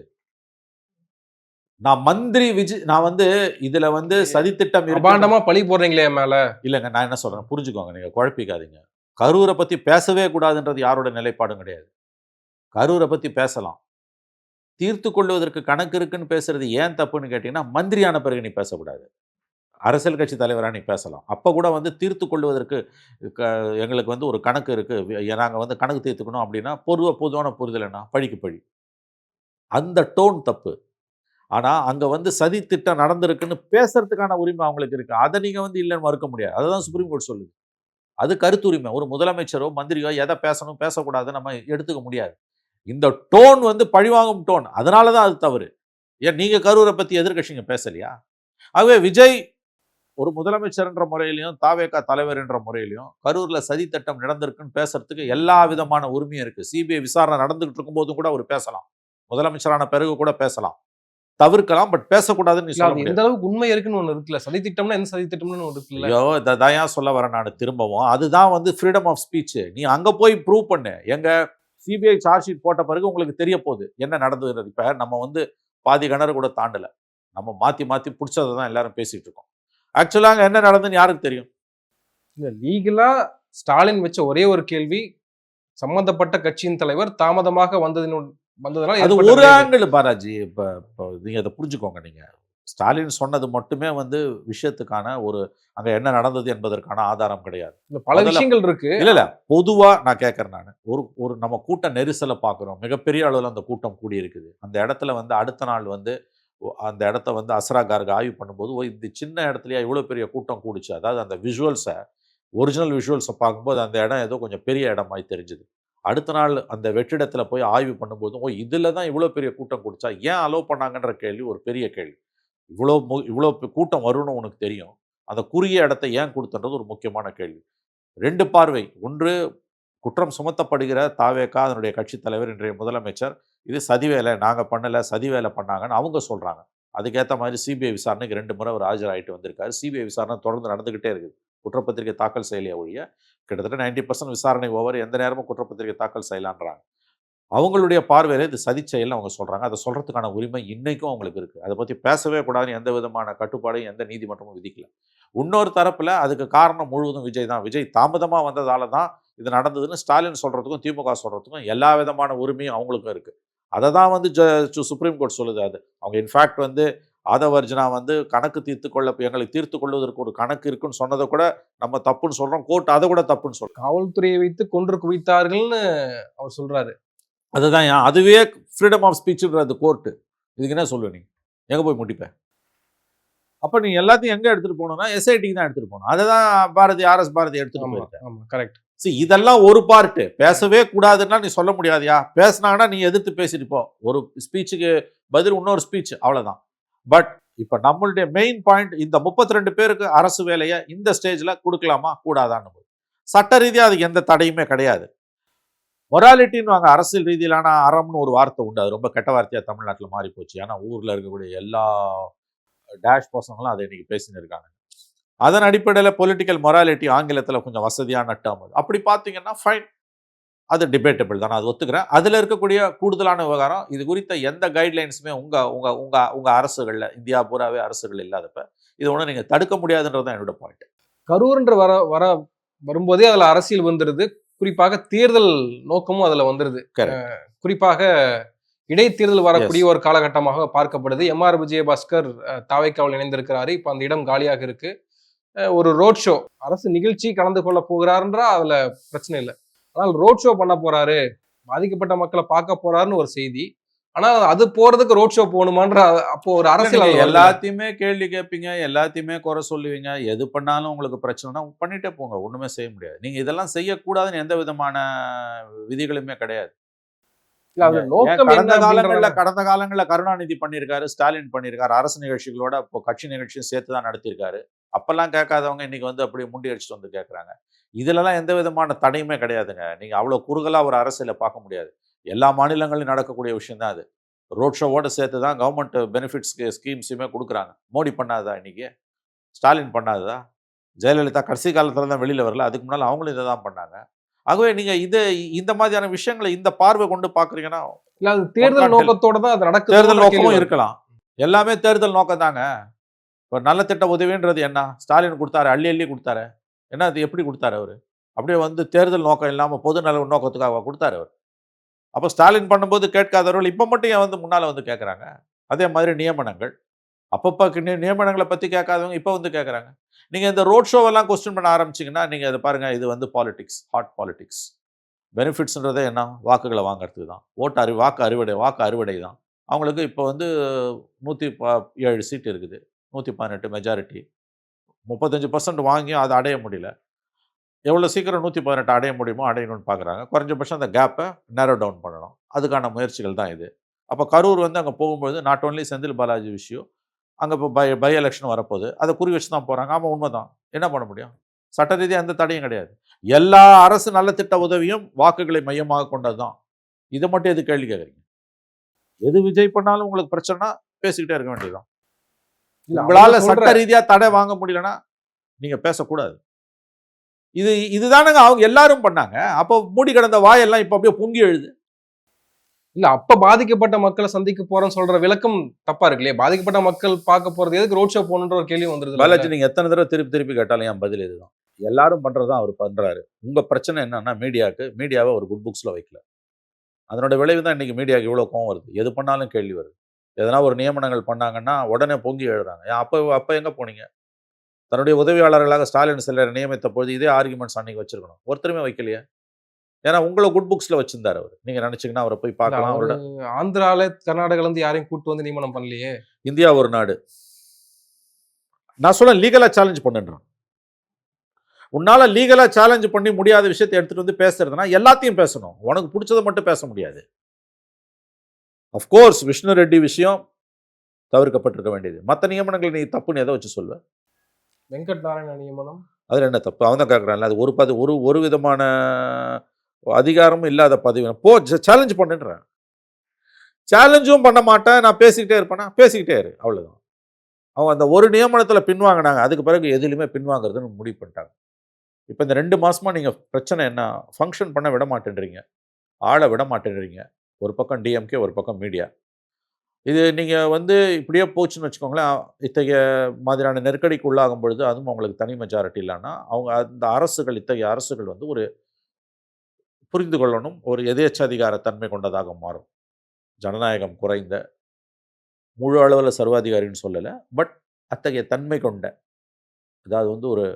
நான் மந்திரி விஜய், நான் இதுல சதி திட்டம் அபாண்டமா பழி போடுறீங்களே மேல. இல்லைங்க, நான் என்ன சொல்றேன் புரிஞ்சுக்கோங்க, நீங்க குழப்பிக்காதீங்க. கரூரை பத்தி பேசவே கூடாதுன்றது யாரோட நிலைப்பாடும் கிடையாது. கரூரை பத்தி பேசலாம். தீர்த்து கொள்வதற்கு கணக்கு இருக்குன்னு பேசுறது ஏன் தப்புன்னு கேட்டீங்கன்னா, மந்திரியான பிறகு நீ பேசக்கூடாது. அரசியல் கட்சி தலைவராக நீ பேசலாம். அப்போ கூட தீர்த்து கொள்வதற்கு எங்களுக்கு ஒரு கணக்கு இருக்கு, நாங்கள் கணக்கு தீர்த்துக்கணும் அப்படின்னா பொதுவான புரிதல் என்ன? பழிக்கு பழி. அந்த டோன் தப்பு. ஆனால் அங்கே சதி திட்டம் நடந்திருக்குன்னு பேசுறதுக்கான உரிமை அவங்களுக்கு இருக்கு. அதை நீங்கள் இல்லைன்னு மறுக்க முடியாது. அதுதான் சுப்ரீம் கோர்ட் சொல்லுது. அது கருத்துரிமை. ஒரு முதலமைச்சரோ மந்திரியோ எதை பேசணும் பேசக்கூடாதுன்னு நம்ம எடுத்துக்க முடியாது. இந்த டோன் பழிவாங்கும் டோன். அதனால தான் அது தவறு. ஏன் நீங்க கரூரை பத்தி எதிர்கட்சிங்க பேசலையா? ஆகவே விஜய் ஒரு முதலமைச்சர் என்ற முறையிலையும், தாவேகா தலைவர் என்ற முறையிலையும் கரூர்ல சதி திட்டம் நடந்திருக்குன்னு பேசுறதுக்கு எல்லா விதமான உரிமையும் இருக்கு. சிபிஐ விசாரணை நடந்துகிட்டு இருக்கும் போதும் கூட அவர் பேசலாம். முதலமைச்சரான பிறகு கூட பேசலாம். தவிர்க்கலாம், பட் பேசக்கூடாதுன்னு நீ இல்ல சொல்ல அது முடியாது. எந்த அளவுக்கு உண்மை இருக்குன்னு ஒண்ணு இருக்குல்ல. சதி திட்டம்னா என்ன சதி திட்டம்னு ஒண்ணு இருக்குல்ல. ஐயோ! இதான் ஏன் சொல்ல வரேன் நானு திரும்பவும். அதுதான் வந்து ஃப்ரீடம் ஆஃப் ஸ்பீச். நீ அங்க போய் ப்ரூவ் பண்ணு. எங்க சிபிஐ சார்ஜ் ஷீட் போட்ட பிறகு உங்களுக்கு தெரிய போகுது. என்ன நடந்ததுன்றது. இப்ப நம்ம வந்து பாதி கிணறு கூட தாண்டல. நம்ம மாத்தி மாத்தி புடிச்சத தான் எல்லாரும் பேசிட்டு இருக்கோம். ஆக்சுவலா அங்க என்ன நடந்ததுன்னு யாருக்கு தெரியும்? இல்ல லீகலா ஸ்டாலின் வச்ச ஒரே ஒரு கேள்வி, சம்பந்தப்பட்ட கட்சியின் தலைவர் தாமதமாக வந்ததனால அது ஏற்பட்ட ஒரு விளைவு. ஆங்கிள் பாலாஜி. இப்ப நீங்க அத புரிஞ்சுக்கோங்க நீங்க. ஸ்டாலின் சொன்னது மட்டுமே வந்து விஷயத்துக்கான ஒரு அங்க என்ன நடந்தது என்பதற்கான ஆதாரம் கிடையாது. இல்ல பல முதல்ல விஷயங்கள் இருக்கு. இல்ல. பொதுவா நான் கேட்கிறேன் நானு. ஒரு ஒரு நம்ம கூட்ட நெரிசல பார்க்கிறோம். மிகப்பெரிய அளவுல அந்த கூட்டம் கூடியிருக்குது. அந்த இடத்துல வந்து அடுத்த நாள் வந்து அந்த இடத்த வந்து அஸ்ரா கார்க் ஆய்வு பண்ணும்போது, ஓ! இந்த சின்ன இடத்துலயா இவ்வளோ பெரிய கூட்டம் கூடுச்சு. அதாவது அந்த ஒரிஜினல் விஷுவல்ஸ பார்க்கும்போது அந்த இடம் ஏதோ கொஞ்சம் பெரிய இடம் மாரி தெரிஞ்சது. அடுத்த நாள் அந்த வெற்றிடத்துல போய் ஆய்வு பண்ணும்போது, ஓ! இதுல தான் இவ்வளோ பெரிய கூட்டம் கூடுச்சா? ஏன் அலோவ் பண்ணாங்கன்ற கேள்வி ஒரு பெரிய கேள்வி. இவ்வளோ கூட்டம் வரும்னு உனக்கு தெரியும். அந்த குறுகிய இடத்த ஏன் குடுத்தன்றது ஒரு முக்கியமான கேள்வி. 2 பார்வை. 1 குற்றம் சுமத்தப்படுகிற தாவேகா, அதனுடைய கட்சித் தலைவர், இன்றைய முதலமைச்சர், இது சதி வேலை, நாங்க பண்ணல, சதி வேலை பண்ணாங்கன்னு அவங்க சொல்றாங்க. அதுக்கேத்த மாரி சிபிஐ விசாரணைக்கு 2 முறை அவர் ஆஜராயிட்டு வந்திருக்காரு. சிபிஐ விசாரணை தொடர்ந்து நடந்துகிட்டே இருக்குது. குற்றப்பத்திரிகை தாக்கல் செய்யலையே ஒழிய, கிட்டத்தட்ட 90% விசாரணை ஓவர். எந்த நேரமும் குற்றப்பத்திரிகை தாக்கல் செய்யலான்றாங்க. அவங்களுடைய பார்வையில இது சதிச் செயல்னு அவங்க சொல்றாங்க. அத சொல்றதுக்கான உரிமை இன்னைக்கும் அவங்களுக்கு இருக்கு. அத பத்தி பேசவே கூடாதுன்னு எந்த விதமான கட்டுப்பாடையும் எந்த நீதிமன்றமும் விதிக்கல. இன்னொரு தரப்புல அதுக்கு காரணம் முழுவதும் விஜய் தான். விஜய் தாமதமா வந்ததால தான் இது நடந்ததுன்னு ஸ்டாலின் சொல்றதுக்கும், திமுக சொல்றதுக்கும் எல்லா விதமான உரிமையும் அவங்களுக்கும் இருக்கு. அத தான் வந்து சுப்ரீம் கோர்ட் சொல்லுது அது. அவங்க இன்ஃபாக்ட் வந்து ஆதவ அர்ஜுனா வந்து கணக்கு எங்களுக்கு தீர்த்துக் கொள்வதற்கு ஒரு கணக்கு இருக்குன்னு சொன்னத கூட நம்ம தப்புன்னு சொல்றோம். கோர்ட் அத கூட தப்புன்னு சொல்லுது. காவல்துறையை வைத்து கொன்று குவித்தார்கள்னு அவர் சொல்றாரு. அதுதான் அதுவே ஃப்ரீடம் ஆஃப் ஸ்பீச்ன்றது கோர்ட். இதுக்கு என்ன சொல்லுவ நீ? எங்க போய் முட்டிப்ப? அப்ப நீ எல்லாத்தையும் எங்க எடுத்துட்டு போகணும்னா, எஸ்ஐடிக்கு தான் எடுத்துட்டு போகணும். அததான் பாரதி எடுத்துட்டு ஆமா, போயிருக்காரு. ஆமா. கரெக்ட். இதெல்லாம் ஒரு பார்ட். பேசவே கூடாதுன்னா நீ சொல்ல முடியாதுயா. பேசுனாங்கன்னா நீ எதிர்த்து பேசிட்டு போ. ஒரு ஸ்பீச்சுக்கு பதில் இன்னொரு ஸ்பீச் அவ்வளவுதான். பட் இப்ப நம்மளுடைய மெயின் பாயிண்ட் இந்த 32 பேருக்கு அரசு வேலைய இந்த ஸ்டேஜ்ல குடுக்கலாமா? கூடாதான்னு. சட்ட ரீதியா அதுக்கு எந்த தடையுமே கிடையாது. மொராலிட்டின்னுவாங்க. அரசியல் ரீதியிலான அறம்னு ஒரு வார்த்தை உண்டு. அது ரொம்ப கெட்ட வார்த்தையா தமிழ்நாட்டுல மாறி போச்சு. ஏன்னா ஊர்ல இருக்கக்கூடிய எல்லா டேஷ் பசங்களும் அதை இன்னைக்கு பேசின்னு இருக்காங்க. அதன் அடிப்படையில பொலிட்டிக்கல் மொராலிட்டி ஆங்கிலத்துல கொஞ்சம் வசதியான டேர்ம் அது. அப்படி பார்த்தீங்கன்னா ஃபைன். அது டிபேட்டபிள் தான். நான் அது ஒத்துக்கிறேன். அதுல இருக்கக்கூடிய கூடுதலான விவகாரம், இது குறித்த எந்த கைட்லைன்ஸுமே உங்க உங்க உங்க உங்க அரசுகள்ல, இந்தியா பூராவே அரசுகள் இல்லாதப்ப, இத ஒண்ணும் நீங்க தடுக்க முடியாதுன்றது தான் என்னோட பாயிண்ட். கரூர்ன்ற வரும்போதே அதுல அரசியல் வந்துருது. குறிப்பாக தேர்தல் நோக்கமும் அதுல வந்துருது. கரெக்ட். குறிப்பாக இடைத்தேர்தல் வரக்கூடிய எஸ். ஒரு காலகட்டமாக பார்க்கப்படுது. எம்.ஆர். விஜயபாஸ்கர் தாவேக்காவில் இணைந்திருக்கிறாரு. இப்ப அந்த இடம் காலியாக இருக்கு. ஒரு ரோட் ஷோ அரசு நிகழ்ச்சி கலந்து கொள்ள போகிறாருன்றா அதுல பிரச்சனை இல்லை. ஆனால் ரோட் ஷோ பண்ண போறாரு, பாதிக்கப்பட்ட மக்களை பார்க்க போறாருன்னு ஒரு செய்தி. ஆனா அது போறதுக்கு ரோட் ஷோ போகணுமான்ற அப்போ ஒரு அரசியல் நீங்க அதுல வருதுல்ல. எல்லாத்தையுமே கேள்வி கேட்பீங்க, எல்லாத்தையுமே குறை சொல்லுவீங்க. எது பண்ணாலும் உங்களுக்கு பிரச்சனைனா பண்ணிட்டே போங்க. ஒண்ணுமே செய்ய முடியாது. நீங்க இதெல்லாம் செய்யக்கூடாதுன்னு எந்த விதமான விதிகளுமே கிடையாது. இல்ல நீங்க அது நோக்கம் என்ன அப்படின்றத கடந்த காலங்கள்ல கருணாநிதி பண்ணியிருக்காரு, ஸ்டாலின் பண்ணியிருக்காரு. அரசு நிகழ்ச்சிகளோட இப்போ கட்சி நிகழ்ச்சியும் சேர்த்து தான் நடத்தியிருக்காரு. அப்பல்லாம் கேட்காதவங்க இன்னைக்கு வந்து அப்படியே முண்டி அடிச்சுட்டு வந்து கேட்கறாங்க. இதுலலாம் எந்த விதமான தடையுமே கிடையாதுங்க. நீங்க அவ்வளோ குறுகலா ஒரு அரசியல பார்க்க முடியாது. எல்லா மாநிலங்களிலும் நடக்கக்கூடிய விஷயம் தான் அது. ரோட் ஷோவோட சேர்த்து தான் கவர்மெண்ட் பெனிஃபிட்ஸ் ஸ்கீம்ஸுமே குடுக்குறாங்க. மோடி பண்ணாததா இன்னைக்கு? ஸ்டாலின் பண்ணாததா? ஜெயலலிதா கடைசி காலத்துல தான் வெளியில வரல. அதுக்கு முன்னால அவங்களும் இத தான் பண்ணாங்க. ஆகவே நீங்க இந்த மாதிரியான விஷயங்கள இந்த பார்வை கொண்டு பார்க்குறீங்கன்னா, இல்ல அது தேர்தல் நோக்கத்தோட தான் அது தேர்தல் நடக்குது. நோக்கமும் இருக்கலாம். எல்லாமே தேர்தல் நோக்கம் தாங்க. இப்ப நல்ல திட்ட உதவின்றது என்ன? ஸ்டாலின் குடுத்தாரு. அள்ளி அள்ளி குடுத்தாரே. என்ன அது எப்படி குடுத்தாரு அவரு? அப்படியே வந்து தேர்தல் நோக்கம் இல்லாம பொது நல நோக்கத்துக்காகவா குடுத்தாரு அவரு? அப்ப ஸ்டாலின் பண்ணும்போது கேட்காதவர்கள் இப்ப மட்டும் ஏன் வந்து முன்னால வந்து கேட்கறாங்க? அதே மாதிரி நியமனங்கள். அப்பப்ப நியமனங்கள பத்தி கேட்காதவங்க இப்ப வந்து கேட்கறாங்க. நீங்க இந்த ரோட் ஷோவெல்லாம் கொஸ்டின் பண்ண ஆரம்பிச்சீங்கன்னா, நீங்க இத பாருங்க இது வந்து பாலிடிக்ஸ், ஹாட் பாலிடிக்ஸ். பெனிஃபிட்ஸ்ன்றதே என்ன? வாக்குகள வாங்குறதுக்கு தான். வாக்கு அறுவடை தான். அவங்களுக்கு இப்போ வந்து 107 சீட் இருக்குது. 118 மெஜாரிட்டி. 35% வாங்கியும் அத அடைய முடியல. எவ்வளோ சீக்கிரம் 118 அடைய முடியுமோ அடையணும்னு பார்க்குறாங்க. குறைஞ்சபட்சம் அந்த கேப்ப நேரோ டவுன் பண்ணணும். அதுக்கான முயற்சிகள் தான் இது. அப்ப கரூர் வந்து அங்க போகும்போது நாட் ஒன்லி செந்தில் பாலாஜி விஷயம். அங்க இப்போ பை எலக்ஷன் வரப்போகுது. அத குறி வச்சு தான் போறாங்க. ஆமா உண்மதான். என்ன பண்ண முடியும்? சட்ட ரீதியா எந்த தடையும் கிடையாது. எல்லா அரசு நலத்திட்ட உதவியும் வாக்குகளை மையமாக கொண்டது தான். இத மட்டும் எதுக்கு கேள்வி கேட்குறீங்க? எது விஜய் பண்ணாலும் உங்களுக்கு பிரச்சனைனா பேசிக்கிட்டே இருக்க வேண்டியதுதான். இல்ல, உங்களால அவங்க சொல்ற சட்ட ரீதியா தடை வாங்க முடியலன்னா நீங்க பேசக்கூடாது. இதுதானங்க அவங்க எல்லாரும் பண்ணாங்க. அப்போ மூடி கிடந்த வாயெல்லாம் இப்ப அப்படியே பொங்கி எழுது. இல்ல, அப்ப பாதிக்கப்பட்ட மக்களை சந்திக்க போறேன்னு சொல்ற விளக்கம் தப்பா இருக்கு இல்லையா? பாதிக்கப்பட்ட மக்கள் பார்க்க போறது எதுக்கு ரோட் ஷோ போகணுன்ற ஒரு கேள்வி வந்துருது. பாலாஜி, நீங்க எத்தனை தடவை திருப்பி திருப்பி கேட்டாலும் என் பதில் இதுதான். எல்லாரும் பண்றதுதான் அவர் பண்றாரு. உங்க பிரச்சனை என்னன்னா மீடியாவை ஒரு குட் புக்ஸ்ல வைக்கல. அதனோட விளைவு தான் இன்னைக்கு மீடியாவுக்கு இவ்வளவு கோவம் வருது. எது பண்ணாலும் கேள்வி வருது. எதனா ஒரு நியமனங்கள் பண்ணாங்கன்னா உடனே பொங்கி எழுறாங்க. அப்ப அப்ப எங்க போனீங்க? தன்னுடைய உதவியாளர்களாக ஸ்டாலின் சிலரை நியமித்த பொழுது இதே ஆர்குமெண்ட்ஸ் அன்னைக்கு வச்சிருக்கணும். ஒருத்தருமே வைக்கலையே. ஏன்னா உங்களை குட் புக்ஸ்ல வச்சிருந்தாரு அவர். நீங்க நினைச்சீங்கன்னா அவரை போய் இல்ல, பார்க்கலாம். அவரு அவரோட ஆந்திரால கர்நாடகால இருந்து யாரையும் கூட்டு வந்து நியமனம் பண்ணலையே. இந்தியா ஒரு நாடு. நான் சொல்ல லீகலா சேலஞ்ச் பண்ணுன்றேன். உன்னால லீகலா சேலஞ்ச் பண்ணி முடியாத விஷயத்தை எடுத்துட்டு வந்து பேசுறதுனா எல்லாத்தையும் பேசணும். உனக்கு பிடிச்சதை மட்டும் பேச முடியாது. அஃப்கோர்ஸ் விஷ்ணு ரெட்டி விஷயம் தவிர்க்கப்பட்டிருக்க வேண்டியது. மற்ற நியமனங்கள் நீ தப்புன்னு எதை வச்சு சொல்வ? வெங்கட் நாராயண நியமனம் அதில் என்ன தப்பு? அவன் தான் கேட்குறான்ல. அது ஒரு விதமான அதிகாரமும் இல்லாத பதவி. சேலஞ்ச் பண்ணுன்றேன். சேலஞ்சும் பண்ண மாட்டேன், நான் பேசிக்கிட்டே இருப்பேனா? பேசிக்கிட்டே இரு, அவ்வளோதான். அவங்க அந்த ஒரு நியமனத்தில் பின்வாங்கினாங்க. அதுக்கு பிறகு எதுலையுமே பின்வாங்கிறதுன்னு முடிவு பண்ணிட்டாங்க. இப்போ இந்த 2 மாசமா நீங்க பிரச்சனை என்ன? ஃபங்க்ஷன் பண்ண விட மாட்டேன்றீங்க. ஆள விட மாட்டேன்றீங்க. ஒரு பக்கம் டிஎம்கே, ஒரு பக்கம் மீடியா. இது நீங்க இப்படியே போச்சுன்னு வச்சுக்கோங்களேன், இத்தகைய மாதிரியான நெருக்கடிக்கு உள்ளாகும் பொழுது, அதுவும் அவங்களுக்கு தனி மெஜாரிட்டி இல்லன்னா, அவங்க அந்த அரசுகள், இத்தகைய அரசுகள் ஒரு புரிந்து கொள்ளணும், ஒரு எதேச்சதிகார தன்மை கொண்டதாக மாறும். ஜனநாயகம் குறைந்த, முழு அளவுல சர்வாதிகாரின்னு சொல்லல. பட் அத்தகைய தன்மை கொண்ட, அதாவது ஒரு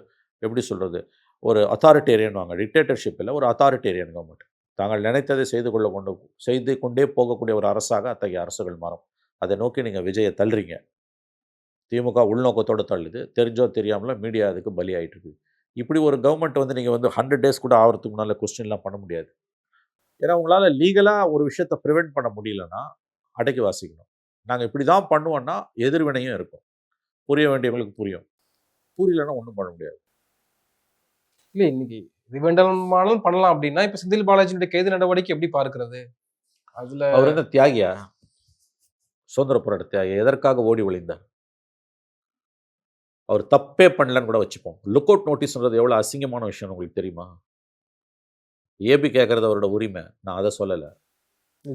எப்படி சொல்றது? ஒரு அத்தாரிட்டேரியன்வாங்க. டிக்டேட்டர்ஷிப் இல்ல, ஒரு அத்தாரிட்டேரியன் கவர்மெண்ட். தாங்கள் நினைத்ததை செய்து கொண்டே போகக்கூடிய ஒரு அரசாக அத்தகைய அரசுகள் மாறும். அதை நோக்கி நீங்க விஜய தள்ளுறீங்க. திமுக உள்நோக்கத்தோட தள்ளுது. தெரிஞ்சோ தெரியாமலோ மீடியா அதுக்கு பலியாயிட்டு இருக்குது. இப்படி ஒரு கவர்மெண்ட் நீங்க 100 டேஸ் கூட ஆவறதுக்கு முன்னால கொஸ்டின்லாம் பண்ண முடியாது. ஏன்னா உங்களால லீகலா ஒரு விஷயத்த பிரிவென்ட் பண்ண முடியலன்னா, அடக்கி வாசிக்கணும். நாங்க இப்படி தான் பண்ணுவோம்னா, எதிர்வினையும் இருக்கும். புரிய வேண்டியவங்களுக்கு புரியும். புரியலன்னா ஒண்ணும் பண்ண முடியாது. இல்ல, இன்னைக்கு இது வேண்டுமானாலும் பண்ணலாம் அப்படின்னா, இப்ப செந்தில் பாலாஜியுடைய கைது நடவடிக்கை எப்படி பார்க்கிறது? அதுல அவர் என்ன தியாகியா? சுதந்திர போராட்ட தியாகி. எதற்காக ஓடி ஒளிந்தார்? அவர் தப்பே பண்ணலன்னு கூட வச்சுப்போம். லுக் அவுட் நோட்டீஸ்ன்றது எவ்வளவு அசிங்கமான விஷயம் உங்களுக்கு தெரியுமா? ஏபி கேட்கறது அவரோட உரிமை. நான் அதை சொல்லல.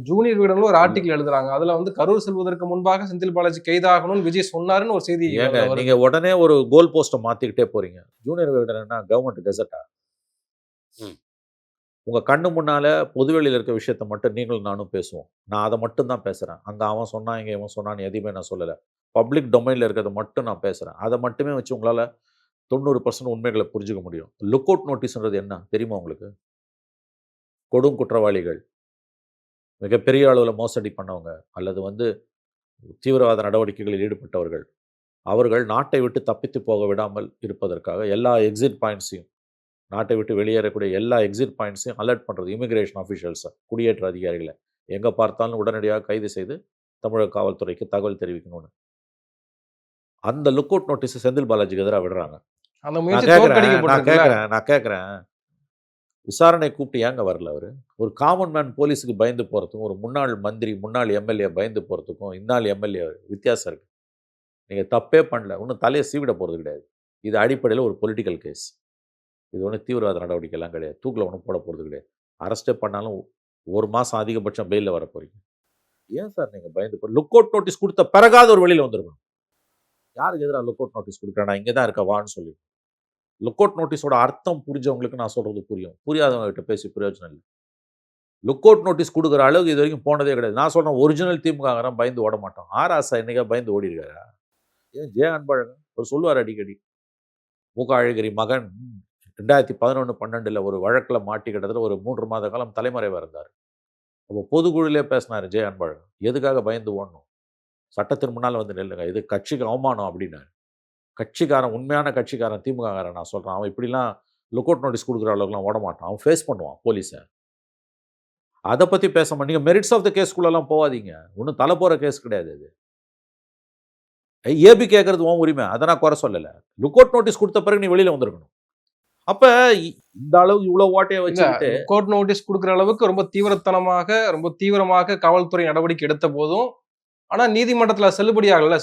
ஜூனியர் விகடன்ல ஒரு ஆர்டிகிள் எழுதுறாங்க. அதுல கரூர் செல்வதற்கு முன்பாக செந்தில் பாலாஜி கைதாகணும்னு விஜய் சொன்னாருன்னு ஒரு செய்தி ஏங்க வருது. நீங்க உடனே ஒரு கோல் போஸ்ட்டை மாத்திக்கிட்டே போறீங்க. ஜூனியர் விகடன் என்ன கவர்மெண்ட் கெசட்டா? உங்க கண்ணு முன்னால பொதுவெளியில் இருக்க விஷயத்த மட்டும் நீங்களும் நானும் பேசுவோம். நான் அதை மட்டும் தான் பேசுறேன். அங்க அவன் சொன்னா, இங்க இவன் சொன்னான்னு எதையுமே நான் சொல்லல. பப்ளிக் டொமைன்ல இருக்கிறத மட்டும் நான் பேசுறேன். அதை மட்டுமே வச்சு உங்களால 90% உண்மைகளை புரிஞ்சுக்க முடியும். லுக் அவுட் நோட்டீஸ்ன்றது என்ன தெரியுமா உங்களுக்கு? கொடும் குற்றவாளிகள், மிகப்பெரிய அளவுல மோசடி பண்ணவங்க, அல்லது தீவிரவாத நடவடிக்கைகளில் ஈடுபட்டவர்கள், அவர்கள் நாட்டை விட்டு தப்பித்து போக விடாமல் இருப்பதற்காக எல்லா எக்ஸிட் பாயிண்ட்ஸையும், நாட்டை விட்டு வெளியேறக்கூடிய எல்லா எக்ஸிட் பாயிண்ட்ஸையும் அலர்ட் பண்ணுறது. இமிகிரேஷன் ஆஃபீஷியல்ஸை, குடியேற்ற அதிகாரிகளை எங்கே பார்த்தாலும் உடனடியாக கைது செய்து தமிழக காவல்துறைக்கு தகவல் தெரிவிக்கணும்னு. அந்த லுக் அவுட் நோட்டீஸை செந்தில் பாலாஜிக்கு எதிராக விடுறாங்க. அந்த முயற்சி தோற்கடிக்கப்பட்டிருக்குல்ல. நான் கேட்குறேன், விசாரணை கூப்பிட்டு ஏங்க வரல அவர்? ஒரு காமன் மேன் போலீஸுக்கு பயந்து போகிறதுக்கும், ஒரு முன்னாள் மந்திரி, முன்னாள் எம்எல்ஏ பயந்து போகிறதுக்கும், இந்நாள் எம்எல்ஏ வித்தியாசம் இருக்குது. நீங்கள் தப்பே பண்ணல, ஒன்றும் தலையை சீவிட போகிறது கிடையாது. இது அடிப்படையில் ஒரு பொலிட்டிக்கல் கேஸ். இது ஒன்றும் தீவிரவாத நடவடிக்கைலாம் கிடையாது. தூக்கில் ஒன்றும் போட போகிறது கிடையாது. அரெஸ்ட்டே பண்ணாலும் 1 மாதம் அதிகபட்சம் பெயிலில் வர போகிறீங்க. ஏன் சார் நீங்கள் பயந்து லுக் அவுட் நோட்டீஸ் கொடுத்த பிறகாவது ஒரு வெளியில் வந்துருக்கணும். யாருக்கு எதிராக லுக் அவுட் நோட்டீஸ் கொடுக்குறேன்? நான் இங்கே தான் இருக்க வான்னு சொல்லி. லுக் அவுட் நோட்டீஸோட அர்த்தம் புரிஞ்சவங்களுக்கு நான் சொல்கிறது புரியும். புரியாதவங்க கிட்ட பேசி பிரயோஜனம் இல்லை. லுக் அவுட் நோட்டீஸ் கொடுக்குற அளவுக்கு இது வரைக்கும் போனதே கிடையாது. நான் சொல்கிறேன், ஒரிஜினல் திமுககாரன் பயந்து ஓட மாட்டோம். ஆராசா என்னைக்கா பயந்து ஓடி இருக்காரா? ஏன் ஜெய அன்பழகன் அவர் சொல்லுவார் அடிக்கடி, மூக அழகிரி மகன் 2011-12 ஒரு வழக்கில் மாட்டி கிட்டத்தட்ட ஒரு 3 மாத காலம் தலைமறைவாக இருந்தார். அப்போ பொதுக்குழுலே பேசினார் ஜெய அன்பழகன். எதுக்காக பயந்து ஓடணும்? சட்டத்தின் முன்னால் வந்து நில்லுங்க, இது கட்சிக்கு அவமானம் அப்படின்னாரு. கட்சிக்காரன், உண்மையான கட்சிக்காரன், திமுககாரன் நான் சொல்கிறேன், அவன் இப்படிலாம் லுக் அவுட் நோட்டீஸ் கொடுக்குற அளவுக்குலாம் ஓட மாட்டான். அவன் ஃபேஸ் பண்ணுவான் போலீஸை. அதை பற்றி பேச மாட்டேன். நீங்கள் மெரிட்ஸ் ஆஃப் த கேஸ்குள்ளெல்லாம் போகாதீங்க. ஒன்றும் தலை போகிற கேஸ் கிடையாது இது. ஏபி கேட்கறது உன் உரிமை, அதை நான் குறை சொல்லலை. லுக் அவுட் நோட்டீஸ் கொடுத்த பிறகு நீ வெளியில் வந்திருக்கணும். அப்ப இந்த அளவுக்கு இவ்வளவு ஓட்டையை வச்சுக்கிட்டு கோர்ட் நோட்டீஸ் கொடுக்குற அளவுக்கு ரொம்ப தீவிரமாக காவல்துறை நடவடிக்கை எடுத்த போதும் ஆனா நீதிமன்றத்துல செல்லுபடி ஆகல.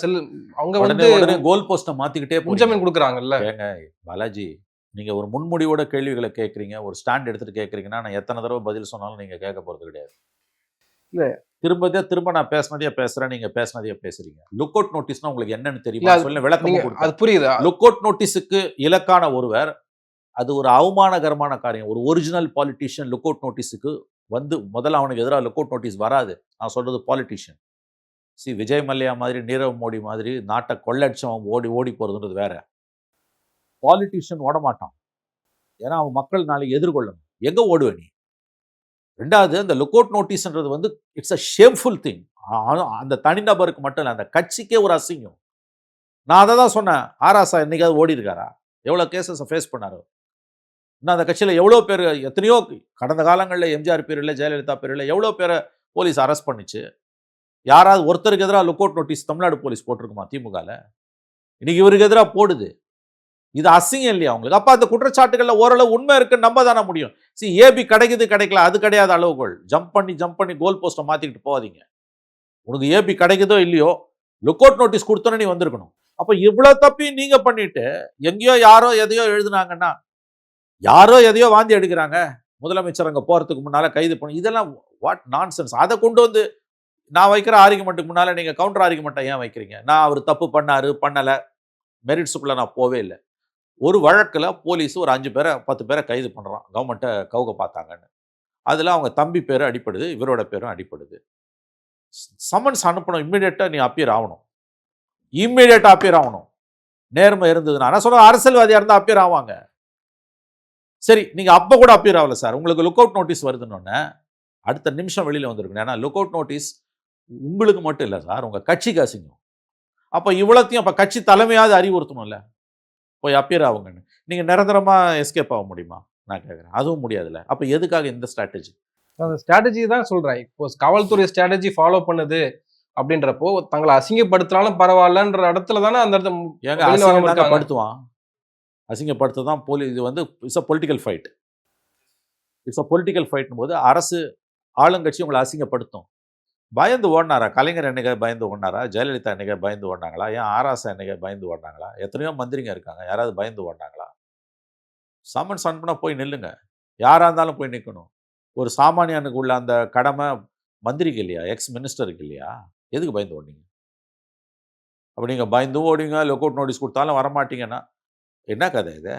அவங்க உடனே வந்து உடனே கோல் போஸ்ட்டை மாற்றிக்கிட்டே போறீங்க. முன்ஜாமீன் குடுக்குறாங்கல்ல. ஏங்க பாலாஜி, நீங்கள் ஒரு முன்முடிவோட கேள்விகளை கேட்குறீங்க, ஒரு ஸ்டாண்ட் எடுத்துகிட்டு கேட்குறீங்கன்னா, நான் எத்தனை தடவை பதில் சொன்னாலும் நீங்கள் கேட்க போகிறது கிடையாது. இல்ல. திரும்ப நான் பேசினதையே பேசுறேன், நீங்க பேசினதையே பேசுறீங்க. லுக் அவுட் நோட்டீஸ்னா உங்களுக்கு என்னன்னு இல்ல தெரியுமா? அது சொல்ல நீங்க விளக்கமும் அது கொடுத்தேன். புரியுது. லுக் அவுட் நோட்டீஸுக்கு இலக்கான ஒருவர், அது ஒரு அவமானகரமான காரியம். ஒரு ஒரிஜினல் பாலிட்டிஷியன் லுக் அவுட் நோட்டீஸுக்கு வந்து முதல்ல அவனுக்கு எதிராக லுக் அவுட் நோட்டீஸ் வராது. நான் சொல்றது பாலிட்டிஷியன். விஜய் மல்லையா மாதிரி, நீரவ் மோடி மாதிரி நாட்டை கொள்ளடிச்சவன் ஓடி ஓடி போறதுன்றது வேற. பாலிட்டிஷியன் ஓட மாட்டான். ஏன்னா அவன் மக்கள் நாளைக்கு எதிர்கொள்ளணும். எங்க ஓடுவ நீ? 2வது அந்த லுக் அவுட் நோட்டீஸ்ன்றது வந்து இட்ஸ் அ ஷேம்ஃபுல் திங். அந்த தனிநபருக்கு மட்டும் இல்ல, அந்த கட்சிக்கே ஒரு அசிங்கம். நான் அதை தான் சொன்னேன். ஆராசா என்னைக்காவது ஓடி இருக்காரா? எவ்வளோ கேசஸை ஃபேஸ் பண்ணாரு? இன்னும் அந்த கட்சியில் எவ்வளோ பேர், எத்தனையோ கடந்த காலங்களில் எம்ஜிஆர் பீரியடில், ஜெயலலிதா பீரியடில் எவ்வளோ பேரை போலீஸ் அரெஸ்ட் பண்ணிச்சு. யாராவது ஒருத்தருக்கு எதிராக look out notice Tamil Nadu police போட்டிருக்குமா திமுகவில்? இன்னைக்கு இவருக்கு எதிராக போடுது. இது அசிங்கம் இல்லையா உங்களுக்கு? அப்போ அந்த குற்றச்சாட்டுகளில் ஓரளவு உண்மை இருக்குன்னு நம்ப தானே முடியும். ஏபி கிடைக்குது கிடைக்கல அது கிடையாது அளவுகோல். ஜம்ப் பண்ணி கோல் போஸ்ட்டை மாற்றிக்கிட்டு போகாதீங்க. உனக்கு ஏபி கிடைக்குதோ இல்லையோ, லுக் அவுட் நோட்டீஸ் கொடுத்தோன்னே நீ வந்திருக்கணும். அப்போ இவ்வளோ தப்பையும் நீங்க பண்ணிட்டு, எங்கேயோ யாரோ எதையோ எழுதுனாங்கன்னா, யாரோ எதையோ வாந்தி எடுக்கிறாங்க, முதலமைச்சர் அங்கே போகிறதுக்கு முன்னால கைது பண்ணி, இதெல்லாம் வாட் நான்சென்ஸ். அதை கொண்டு வந்து நான் வைக்கிற ஆர்குமெண்ட்டுக்கு முன்னால நீங்க கவுண்டர் ஆர்குமெண்ட்டை ஏன் வைக்கிறீங்க? நான் அவர் தப்பு பண்ணாரு பண்ணலை, மெரிட்ஸுக்குள்ள நான் போவே இல்லை. ஒரு வழக்கில் போலீஸ் ஒரு 5 பேரை 10 பேரை கைது பண்ணுறான், கவர்மெண்ட்டை கவுக்க பார்த்தாங்கன்னு. அதில் அவங்க தம்பி பேரும் அடிப்படுது, இவரோட பேரும் அடிப்படுது. சமன்ஸ் அனுப்பணும், இம்மிடியேட்டாக நீ அப்பியர் ஆகணும். இம்மிடியேட்டாக அப்பியர் ஆகணும். நேர்மை இருந்ததுன்னா நான் சொல்கிறேன், அரசியல்வாதியாக இருந்தால் அப்பியர் ஆவாங்க. சரி, நீங்கள் அப்போ கூட அப்பியர் ஆகல சார், உங்களுக்கு லுக் அவுட் நோட்டீஸ் வருதுன்னு அடுத்த நிமிஷம் வெளியில் வந்திருக்கணும். ஏன்னா லுக் அவுட் நோட்டீஸ் உங்களுக்கு மட்டும் இல்லை சார், உங்கள் கட்சிக்கு அசிங்கம். அப்போ இவ்வளோத்தையும் அப்போ கட்சி தலைமையாவது அறிவுறுத்தணும்ல, போய் அப்பியர் ஆகுங்கன்னு. நீங்கள் நிரந்தரமாக எஸ்கேப் ஆக முடியுமா? நான் கேட்குறேன். அதுவும் முடியாதுல்ல. அப்போ எதுக்காக இந்த ஸ்ட்ராட்டஜி? அந்த ஸ்ட்ராட்டஜி தான் சொல்றேன். இப்போ காவல்துறை ஸ்ட்ராட்டஜி ஃபாலோ பண்ணுது அப்படின்றப்போ, தங்களை அசிங்கப்படுத்தினாலும் பரவாயில்லன்ற இடத்துல தானே அந்த இடத்துல ஏங்க வெளியில வராம இருக்காங்க. அசிங்கப்படுத்துவான், அசிங்கப்படுத்த தான் இது வந்து it's a political fight. It's a political ஃபைட்னும் போது அரசு ஆளுங்கட்சி உங்களை அசிங்கப்படுத்தும். பயந்து ஓடினாரா? கலைஞர் என்னைக்கா பயந்து ஓடினாரா? ஜெயலலிதா என்னைக்கா பயந்து ஓடினாங்களா? ஏன் ஆராசா என்னைக்கா பயந்து ஓடினாங்களா? எத்தனையோ மந்திரிங்க இருக்காங்க, யாராவது பயந்து ஓடினாங்களா? சமன்ஸ் அனுப்புனா போய் நில்லுங்க. யாராக இருந்தாலும் போய் நிற்கணும். ஒரு சாமானியனுக்கு உள்ள அந்த கடமை மந்திரிக்கு இல்லையா? எக்ஸ் மினிஸ்டருக்கு இல்லையா? எதுக்கு பயந்து ஓடினீங்க? அப்போ நீங்கள் பயந்தும் ஓடுவீங்க, லுக் அவுட் நோட்டீஸ் கொடுத்தாலும் வரமாட்டீங்கன்னா என்ன கதை இது?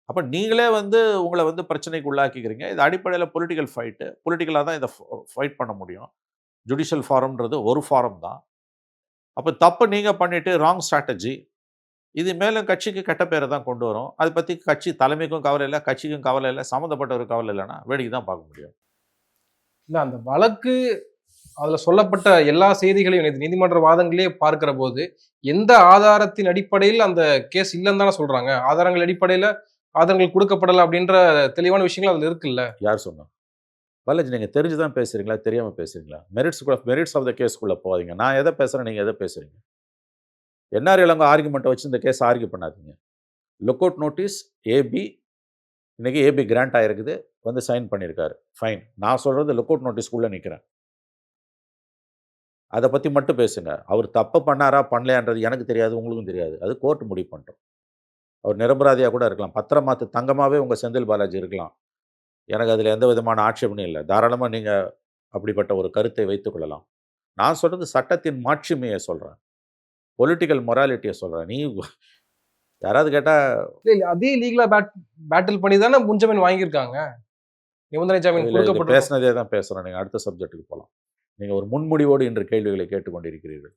அப்போ நீங்களே வந்து உங்களை வந்து பிரச்சனைக்கு உள்ளாக்கிக்கிறீங்க. இது அடிப்படையில் பொலிட்டிக்கல் ஃபைட்டு. பொலிட்டிக்கலாக தான் இதை ஃபைட் பண்ண முடியும். ஜுடிஷியல் ஃபாரம்ன்றது ஒரு ஃபாரம் தான். அப்போ தப்பு நீங்கள் பண்ணிவிட்டு ராங் ஸ்ட்ராட்டஜி. இது மேலும் கட்சிக்கு கெட்ட பேரை தான் கொண்டு வரும். அதை பற்றி கட்சி தலைமைக்கும் கவலை இல்லை, கட்சிக்கும் கவலை இல்லை, சம்மந்தப்பட்டவர் கவலை இல்லைன்னா வேடிக்கை தான் பார்க்க முடியும். இல்லை, அந்த வழக்கு அதில் சொல்லப்பட்ட எல்லா செய்திகளையும் நேற்று நீதிமன்ற வாதங்களே பார்க்கிற போது எந்த ஆதாரத்தின் அடிப்படையில் அந்த கேஸ் இல்லைன்னு தானே சொல்றாங்க. ஆதாரங்கள் அடிப்படையில் ஆதாரங்கள் கொடுக்கப்படலை அப்படின்ற தெளிவான விஷயங்கள் அதில் இருக்குல்ல. யார் சொன்னா? பாலாஜி, நீங்கள் தெரிஞ்சு தான் பேசுகிறீங்களா, தெரியாமல் பேசுகிறீங்களா? மெரிட்ஸ் ஆஃப் த கேஸ்க்குள்ளே போகாதீங்க. நான் எதை பேசுகிறேன், நீங்கள் எதை பேசுகிறீங்க? என்ஆர் இளங்கோ ஆர்குமெண்ட்டை வச்சு இந்த கேஸ் ஆர்கியூ பண்ணாதீங்க. லுக் அவுட் நோட்டீஸ் ஏபி, இன்றைக்கி ஏபி கிராண்ட் ஆகிருக்குது, வந்து சைன் பண்ணியிருக்காரு, ஃபைன். நான் சொல்கிறது லுக் அவுட் நோட்டீஸ்க்குள்ளே நிற்கிறேன். அதை பற்றி மட்டும் பேசுங்க. அவர் தப்பு பண்ணாரா பண்ணலையான்றது எனக்கு தெரியாது, உங்களுக்கும் தெரியாது. அது கோர்ட் முடிவு பண்ணிட்டோம். அவர் நிரபராதியாக கூட இருக்கலாம். பத்திரமாத்து தங்கமாகவே உங்கள் செந்தில் பாலாஜி இருக்கலாம். எனக்கு அதில் எந்த விதமான ஆட்சேபனையும் இல்லை. தாராளமாக நீங்கள் அப்படிப்பட்ட ஒரு கருத்தை வைத்துக்கொள்ளலாம். நான் சொல்கிறது சட்டத்தின் மாட்சிமையை சொல்கிறேன், பொலிட்டிக்கல் மொராலிட்டியை சொல்கிறேன். நீ யாராவது கேட்டால் அதே லீகலாக பேட்டில் பண்ணி தானே முன்ஜாமீன் வாங்கியிருக்காங்க. நிபந்தனை ஜாமீன் கொடுக்கப்பட்டு பேசினதே தான் பேசுகிறேன். நீங்கள் அடுத்த சப்ஜெக்ட்டுக்கு போகலாம். நீங்கள் ஒரு முன்முடிவோடு இன்று கேள்விகளை கேட்டுக்கொண்டிருக்கிறீர்கள்.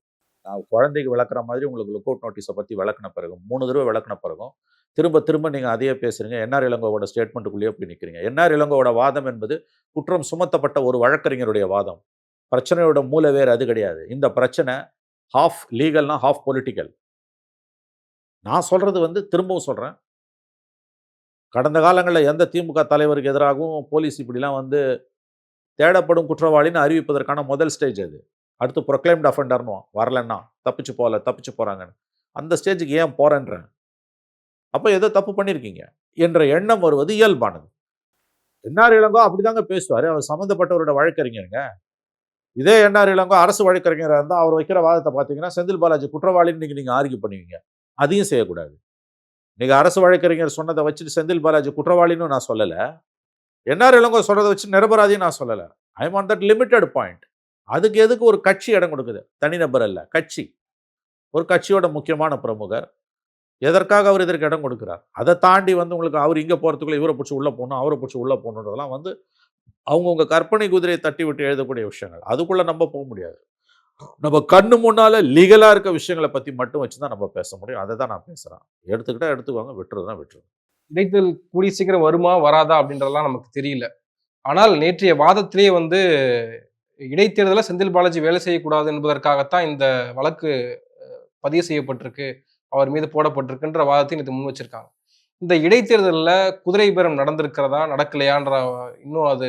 நான் குழந்தைக்கு விளக்குற மாதிரி உங்களுக்கு லுக் அவுட் நோட்டீஸை பற்றி விளக்குன பிறகும் 3 தடவை விளக்குன பிறகும் திரும்ப நீங்கள் அதையே பேசுகிறீங்க. என்ஆர் இளங்கோவோட ஸ்டேட்மெண்ட்டுக்குள்ளேயே போய் நிற்கிறீங்க. என்ஆர் இளங்கோவோட வாதம் என்பது குற்றம் சுமத்தப்பட்ட ஒரு வழக்கறிஞருடைய வாதம். பிரச்சனையோட மூல வேறு அது கிடையாது. இந்த பிரச்சனை ஹாஃப் லீகல்னா ஹாஃப் பொலிட்டிக்கல். நான் சொல்கிறது வந்து திரும்பவும் சொல்கிறேன், கடந்த காலங்களில் எந்த திமுக தலைவருக்கு எதிராகவும் போலீஸ் இப்படிலாம் வந்து தேடப்படும் குற்றவாளின்னு அறிவிப்பதற்கான முதல் ஸ்டேஜ் அது. அடுத்து ப்ரொக்ளைம்டு அஃபெண்டர்னு வரலன்னா தப்பிச்சு போகிறாங்கன்னு அந்த ஸ்டேஜுக்கு ஏன் போகிறேன்றேன். அப்போ ஏதோ தப்பு பண்ணியிருக்கீங்க என்ற எண்ணம் வருவது இயல்பானது. என்ஆர் இளங்கோ அப்படிதாங்க பேசுவார். அவர் சம்மந்தப்பட்டவரோட வழக்கறிஞருங்க. இதே என்ஆர் இளங்கோ அரசு வழக்கறிஞராக இருந்தால் அவர் வைக்கிற வாதத்தை பார்த்தீங்கன்னா செந்தில் பாலாஜி குற்றவாளின்னு நீங்கள் ஆர்கியூ பண்ணுவீங்க. அதையும் செய்யக்கூடாது. நீங்கள் அரசு வழக்கறிஞர் சொன்னதை வச்சுட்டு செந்தில் பாலாஜி குற்றவாளின்னு நான் சொல்லலை. என்ஆர் இளங்கோ சொல்றதை வச்சு நிரபராதியும் நான் சொல்லலை. I am on that limited point. அதுக்கு எதுக்கு ஒரு கட்சி இடம் கொடுக்குது? தனிநபர் அல்ல, கட்சி. ஒரு கட்சியோட முக்கியமான பிரமுகர். எதற்காக அவர் இதற்கு இடம் கொடுக்கிறார்? அதை தாண்டி வந்து உங்களுக்கு அவர் இங்கே போகிறதுக்குள்ள இவரை பிடிச்சி உள்ளே போகணும், அவரை பிடிச்சி உள்ளே போகணுன்றதெல்லாம் வந்து அவங்கவுங்க கற்பனை குதிரையை தட்டி விட்டு எழுதக்கூடிய விஷயங்கள். அதுக்குள்ளே நம்ம போக முடியாது. நம்ம கண்ணு முன்னால் லீகலாக இருக்க விஷயங்களை பற்றி மட்டும் வச்சு தான் நம்ம பேச முடியும். அதை தான் நான் பேசுகிறேன். எடுத்துக்கிட்டால் எடுத்துக்குவாங்க, விட்டுறதுனா விட்டுருங்க. இடைத்தேர்தல் கூடிய சீக்கிரம் வருமா வராதா அப்படின்றதெல்லாம் நமக்கு தெரியல. ஆனால் நேற்றைய வாதத்திலேயே வந்து இடைத்தேர்தலில் செந்தில் பாலாஜி வேலை செய்யக்கூடாது என்பதற்காகத்தான் இந்த வழக்கு பதிவு செய்யப்பட்டிருக்கு, அவர் மீது போடப்பட்டிருக்குன்ற வாதத்தை நேற்று முன் வச்சிருக்காங்க. இந்த இடைத்தேர்தலில் குதிரை பேரம் நடந்திருக்கிறதா நடக்கலையான்ற இன்னும் அது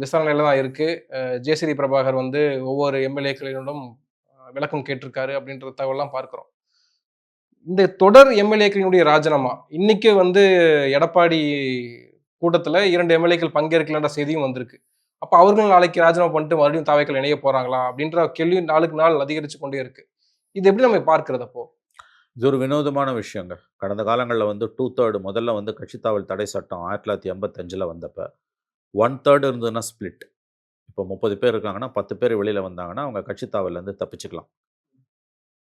விசாரணையில தான் இருக்கு. ஜேசிடி பிரபாகர் வந்து ஒவ்வொரு எம்எல்ஏக்களிடம் விளக்கம் கேட்டிருக்காரு அப்படின்ற தகவலாம் பார்க்கிறோம். இந்த தொடர் எம்எல்ஏக்களினுடைய ராஜினாமா இன்னைக்கு வந்து எடப்பாடி கூட்டத்துல 2 எம்எல்ஏக்கள் பங்கேற்கலன்ற செய்தியும் வந்திருக்கு. அப்ப அவர்கள் நாளைக்கு ராஜினாமா பண்ணிட்டு மறுபடியும் தாவேக்கள் இணைய போறாங்களா அப்படின்ற கேள்வி நாளுக்கு நாள் அதிகரிச்சு கொண்டே இருக்கு. இது எப்படி நம்ம பார்க்கிறது அப்போ? இது ஒரு வினோதமான விஷயங்க. கடந்த காலங்களில் வந்து 2/3 முதல்ல வந்து கட்சித்தாவல் தடை சட்டம் 1985 வந்தப்ப 1/3 இருந்ததுன்னா ஸ்பிளிட். இப்போ 30 பேர் இருக்காங்கன்னா 10 பேர் வெளியில் வந்தாங்கன்னா அவங்க கட்சித்தாவல்லேருந்து தப்பிச்சுக்கலாம்.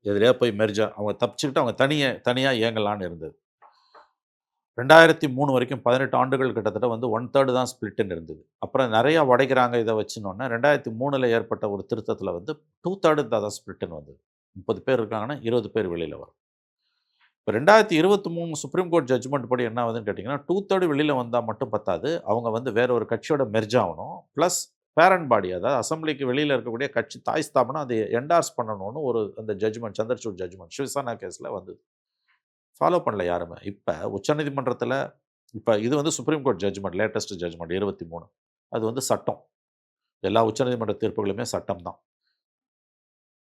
எதிலையா போய் மெர்ஜா அவங்க தப்பிச்சுக்கிட்டு அவங்க தனியாக இயங்கலான்னு இருந்தது. 2003 வரைக்கும் 18 ஆண்டுகள் கிட்டத்தட்ட வந்து 1/3 தான் ஸ்பிளிட்டுன்னு இருந்தது. அப்புறம் நிறையா உடைக்கிறாங்க இதை வச்சுனோன்னா 2003 ஏற்பட்ட ஒரு திருத்தத்தில் வந்து 2/3 தான் ஸ்பிளிட்டுன்னு வந்தது. 30 பேர் இருக்காங்கன்னா 20 பேர் வெளியில் வரும். இப்போ 2023 சுப்ரீம் கோர்ட் ஜட்ஜ்மெண்ட் படி என்ன ஆகுதுன்னு கேட்டிங்கன்னா 2/3 வெளியில் வந்தால் மட்டும் பத்தாது, அவங்க வந்து வேற ஒரு கட்சியோட மெர்ஜ் ஆகணும். ப்ளஸ் பேரண்ட் பாடி, அதாவது அசம்பிளிக்கு வெளியில் இருக்கக்கூடிய கட்சி தாய் ஸ்தாபனம் அதை என்டார்ஸ் பண்ணணும்னு ஒரு அந்த ஜட்ஜ்மெண்ட், சந்திரசூட் ஜட்ஜ்மெண்ட் சிவசேனா கேஸில் வந்தது. ஃபாலோ பண்ணல யாருமே. இப்போ உச்சநீதிமன்றத்தில் இப்போ இது வந்து supreme court judgement, latest judgement 23. அது வந்து சட்டம். எல்லா உச்சநீதிமன்ற தீர்ப்புகளுமே சட்டம் தான்.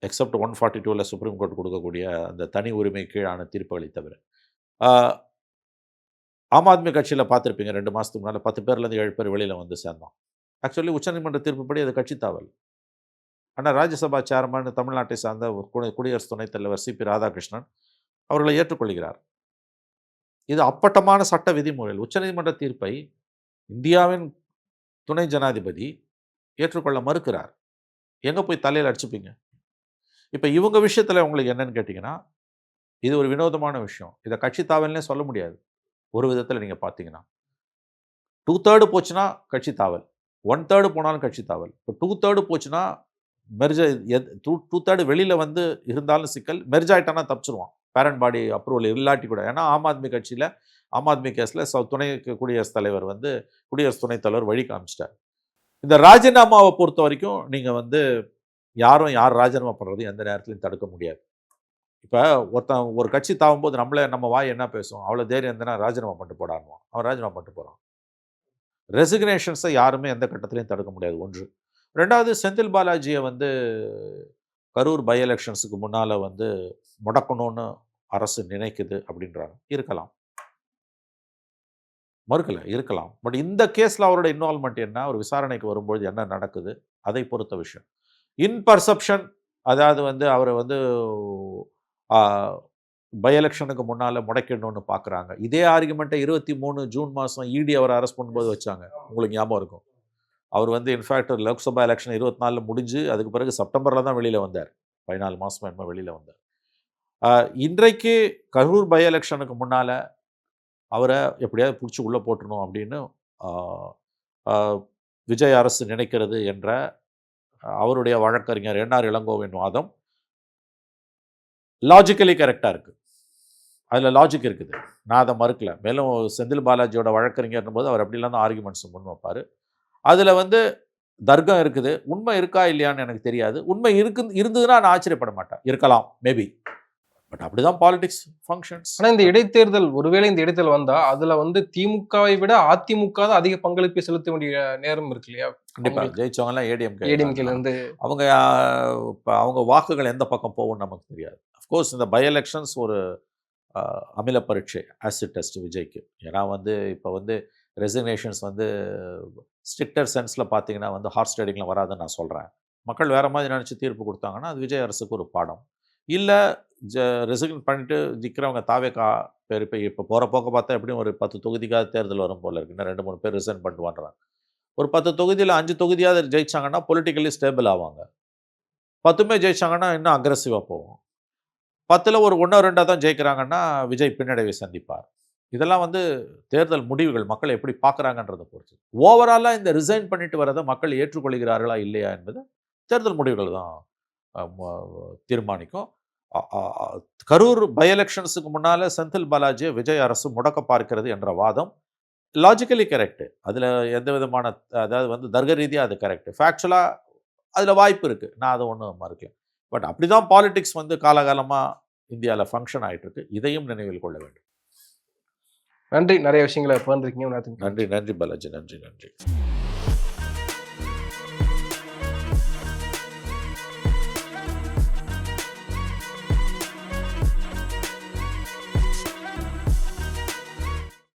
எக்ஸப்ட் 142 சுப்ரீம் கோர்ட் கொடுக்கக்கூடிய அந்த தனி உரிமை கீழான தீர்ப்புகளை தவிர. ஆம் ஆத்மி கட்சியில் பார்த்துருப்பீங்க 2 மாதத்துக்கு முன்னால் 10 பேர்லேருந்து 7 பேர் வெளியில் வந்து சேர்ந்தோம். ஆக்சுவலி உச்சநீதிமன்ற தீர்ப்புப்படி அது கட்சி தாவல். ஆனால் ராஜ்யசபா சேர்மன் தமிழ்நாட்டை சார்ந்த குடியரசு துணைத் தலைவர் சிபி ராதாகிருஷ்ணன் அவர்களை ஏற்றுக்கொள்கிறார். இது அப்பட்டமான சட்ட விதிமுறைகள். உச்சநீதிமன்ற தீர்ப்பை இந்தியாவின் துணை ஜனாதிபதி ஏற்றுக்கொள்ள மறுக்கிறார். எங்கே போய் தலையில் அடிச்சுப்பீங்க? இப்போ இவங்க விஷயத்தில் உங்களுக்கு என்னன்னு கேட்டிங்கன்னா, இது ஒரு வினோதமான விஷயம். இதை கட்சி தாவல்னே சொல்ல முடியாது. ஒரு விதத்தில் நீங்கள் பார்த்தீங்கன்னா 2/3 போச்சுன்னா கட்சி தாவல், 1/3 போனாலும் கட்சி தாவல். இப்போ 2/3 போச்சுன்னா மெர்ஜ் 2/3 வெளியில் வந்து இருந்தாலும் சிக்கல், மெர்ஜ் ஆகிட்டானா தப்பிச்சிருவான். பேரண்ட் பாடி அப்ரூவல் இல்லாட்டி கூட. ஏன்னா ஆம் ஆத்மி கட்சியில் ஆம் ஆத்மி கேஸில் துணை குடியரசுத் தலைவர் வந்து குடியரசு துணைத் தலைவர் வழி காமிச்சிட்டார். இந்த ராஜினாமாவை பொறுத்த வரைக்கும் நீங்கள் வந்து யாரும் யார் ராஜினாமா பண்ணுறது எந்த நேரத்துலையும் தடுக்க முடியாது. இப்போ ஒருத்தன் ஒரு கட்சி தாவும்போது நம்ம வாய் என்ன பேசும்? அவ்வளோ தைரியம் இருந்தனா ராஜினாமா பண்ணிட்டு போடானுவான். அவன் ராஜினாமா பண்ணிட்டு போகிறான். ரெசிக்னேஷன்ஸை யாருமே எந்த கட்டத்திலையும் தடுக்க முடியாது. 1. 2வது செந்தில் பாலாஜியை வந்து கரூர் பை எலெக்ஷன்ஸுக்கு முன்னால் வந்து முடக்கணும்னு அரசு நினைக்குது அப்படின்றாங்க. இருக்கலாம், மறுக்கலை, இருக்கலாம். பட் இந்த கேஸில் அவரோட இன்வால்மெண்ட் என்ன, ஒரு விசாரணைக்கு வரும்பொழுது என்ன நடக்குது, அதை பொறுத்த விஷயம். இன்பர்செப்ஷன், அதாவது வந்து அவரை வந்து பை எலெக்ஷனுக்கு முன்னால் முடக்கிடணும்னு பார்க்குறாங்க. இதே ஆர்குமெண்ட்டை 23 ஜூன் மாதம் இடி அவரை அரெஸ்ட் பண்ணும்போது வச்சாங்க. உங்களுக்கு ஞாபகம் இருக்கும். அவர் வந்து இன்ஃபேக்ட் லோக்சபா எலெக்ஷன் 24 முடிஞ்சு அதுக்கு பிறகு செப்டம்பரில் தான் வெளியில் வந்தார். 14 மாதம் என்னமோ வெளியில் வந்தார். இன்றைக்கு கரூர் பை எலெக்ஷனுக்கு முன்னால் அவரை எப்படியாவது பிடிச்சி உள்ளே போட்டணும் அப்படின்னு விஜய் அரசு நினைக்கிறது என்ற அவருடைய வழக்கறிஞர் என்ஆர் இளங்கோவின் வாதம் லாஜிக்கலி கரெக்டாக இருக்குது. அதில் லாஜிக் இருக்குது, நான் அதை மறுக்கல. மேலும் செந்தில் பாலாஜியோட வழக்கறிஞர்னும் போது அவர் அப்படிலாம் தான் ஆர்குமெண்ட்ஸ் முன் வைப்பார். அதில் வந்து தர்க்கம் இருக்குது. உண்மை இருக்கா இல்லையான்னு எனக்கு தெரியாது. உண்மை இருந்ததுன்னா நான் ஆச்சரியப்பட மாட்டேன். இருக்கலாம், மேபி. பட் அப்படிதான் பாலிடிக்ஸ் ஃபங்க்ஷன்ஸ். ஆனால் இந்த இடைத்தேர்தல், ஒருவேளை இந்த இடைத்தேர்தல் வந்தால் அதில் வந்து திமுகவை விட அதிமுக தான் அதிக பங்களிப்பை செலுத்த வேண்டிய நேரம் இருக்கு இல்லையா? கண்டிப்பாக ஜெயிச்சவங்கலாம் ஏடிஎம்கேலேருந்து அவங்க இப்போ அவங்க வாக்குகள் எந்த பக்கம் போகும்னு நமக்கு தெரியாது. அஃப்கோர்ஸ் இந்த பை எலெக்ஷன்ஸ் ஒரு அமில பரீட்சை, ஆசிட் டெஸ்ட் விஜய்க்கு. ஏன்னா வந்து இப்போ வந்து ரெசிக்னேஷன்ஸ் வந்து ஸ்ட்ரிக்டர் சென்ஸில் பார்த்தீங்கன்னா வந்து ஹார்ஸ் ரைடிங்கில் வராதுன்னு நான் சொல்கிறேன். மக்கள் வேறு மாதிரி நினச்சி தீர்ப்பு கொடுத்தாங்கன்னா அது விஜய் அரசுக்கு ஒரு பாடம். இல்லை ரெசிக்னேட் பண்ணிட்டு நிற்கிறவங்க தாவேக்கா பேர் இப்போ போகிற போக்க பார்த்தா எப்படியும் ஒரு 10 தொகுதிக்காவது தேர்தல் வரும் போல இருக்கு. இன்னும் 2-3 பேர் ரிசைன் பண்ணிட்டு வந்துடுறாங்க. ஒரு 10 தொகுதியில் 5 தொகுதியாவது ஜெயிச்சாங்கன்னா பொலிட்டிக்கலி ஸ்டேபிள் ஆவாங்க. 10மே ஜெயிச்சாங்கன்னா இன்னும் அக்ரெசிவாக போகும். 10ல் ஒரு 1 2 தான் ஜெயிக்கிறாங்கன்னா விஜய் பின்னடைவை சந்திப்பார். இதெல்லாம் வந்து தேர்தல் முடிவுகள் மக்கள் எப்படி பார்க்குறாங்கன்றத பொறுத்து. ஓவராலாக இந்த ரிசைன் பண்ணிட்டு வரதை மக்கள் ஏற்றுக்கொள்கிறார்களா இல்லையா என்பது தேர்தல் முடிவுகள் தான் தீர்மானிக்கும். கரூர் பை எலெக்ஷன்ஸுக்கு முன்னால் செந்தில் பாலாஜியை விஜய் அரசு முடக்க பார்க்கிறது என்ற வாதம் லாஜிக்கலி கரெக்டு. அதில் எந்த விதமான அதாவது வந்து தர்க்க ரீதியாக அது கரெக்டு. ஃபேக்சுவலாக அதில் வாய்ப்பு இருக்குது. நான் அதை ஒன்றும் மறுக்கல. பட் அப்படி தான் பாலிடிக்ஸ் வந்து காலகாலமாக இந்தியாவில் ஃபங்க்ஷன் ஆகிட்டு இருக்கு. இதையும் நினைவில் கொள்ள வேண்டும். நன்றி. நிறைய விஷயங்களை பகிர்ந்துருக்கீங்க. நன்றி பாலாஜி. நன்றி.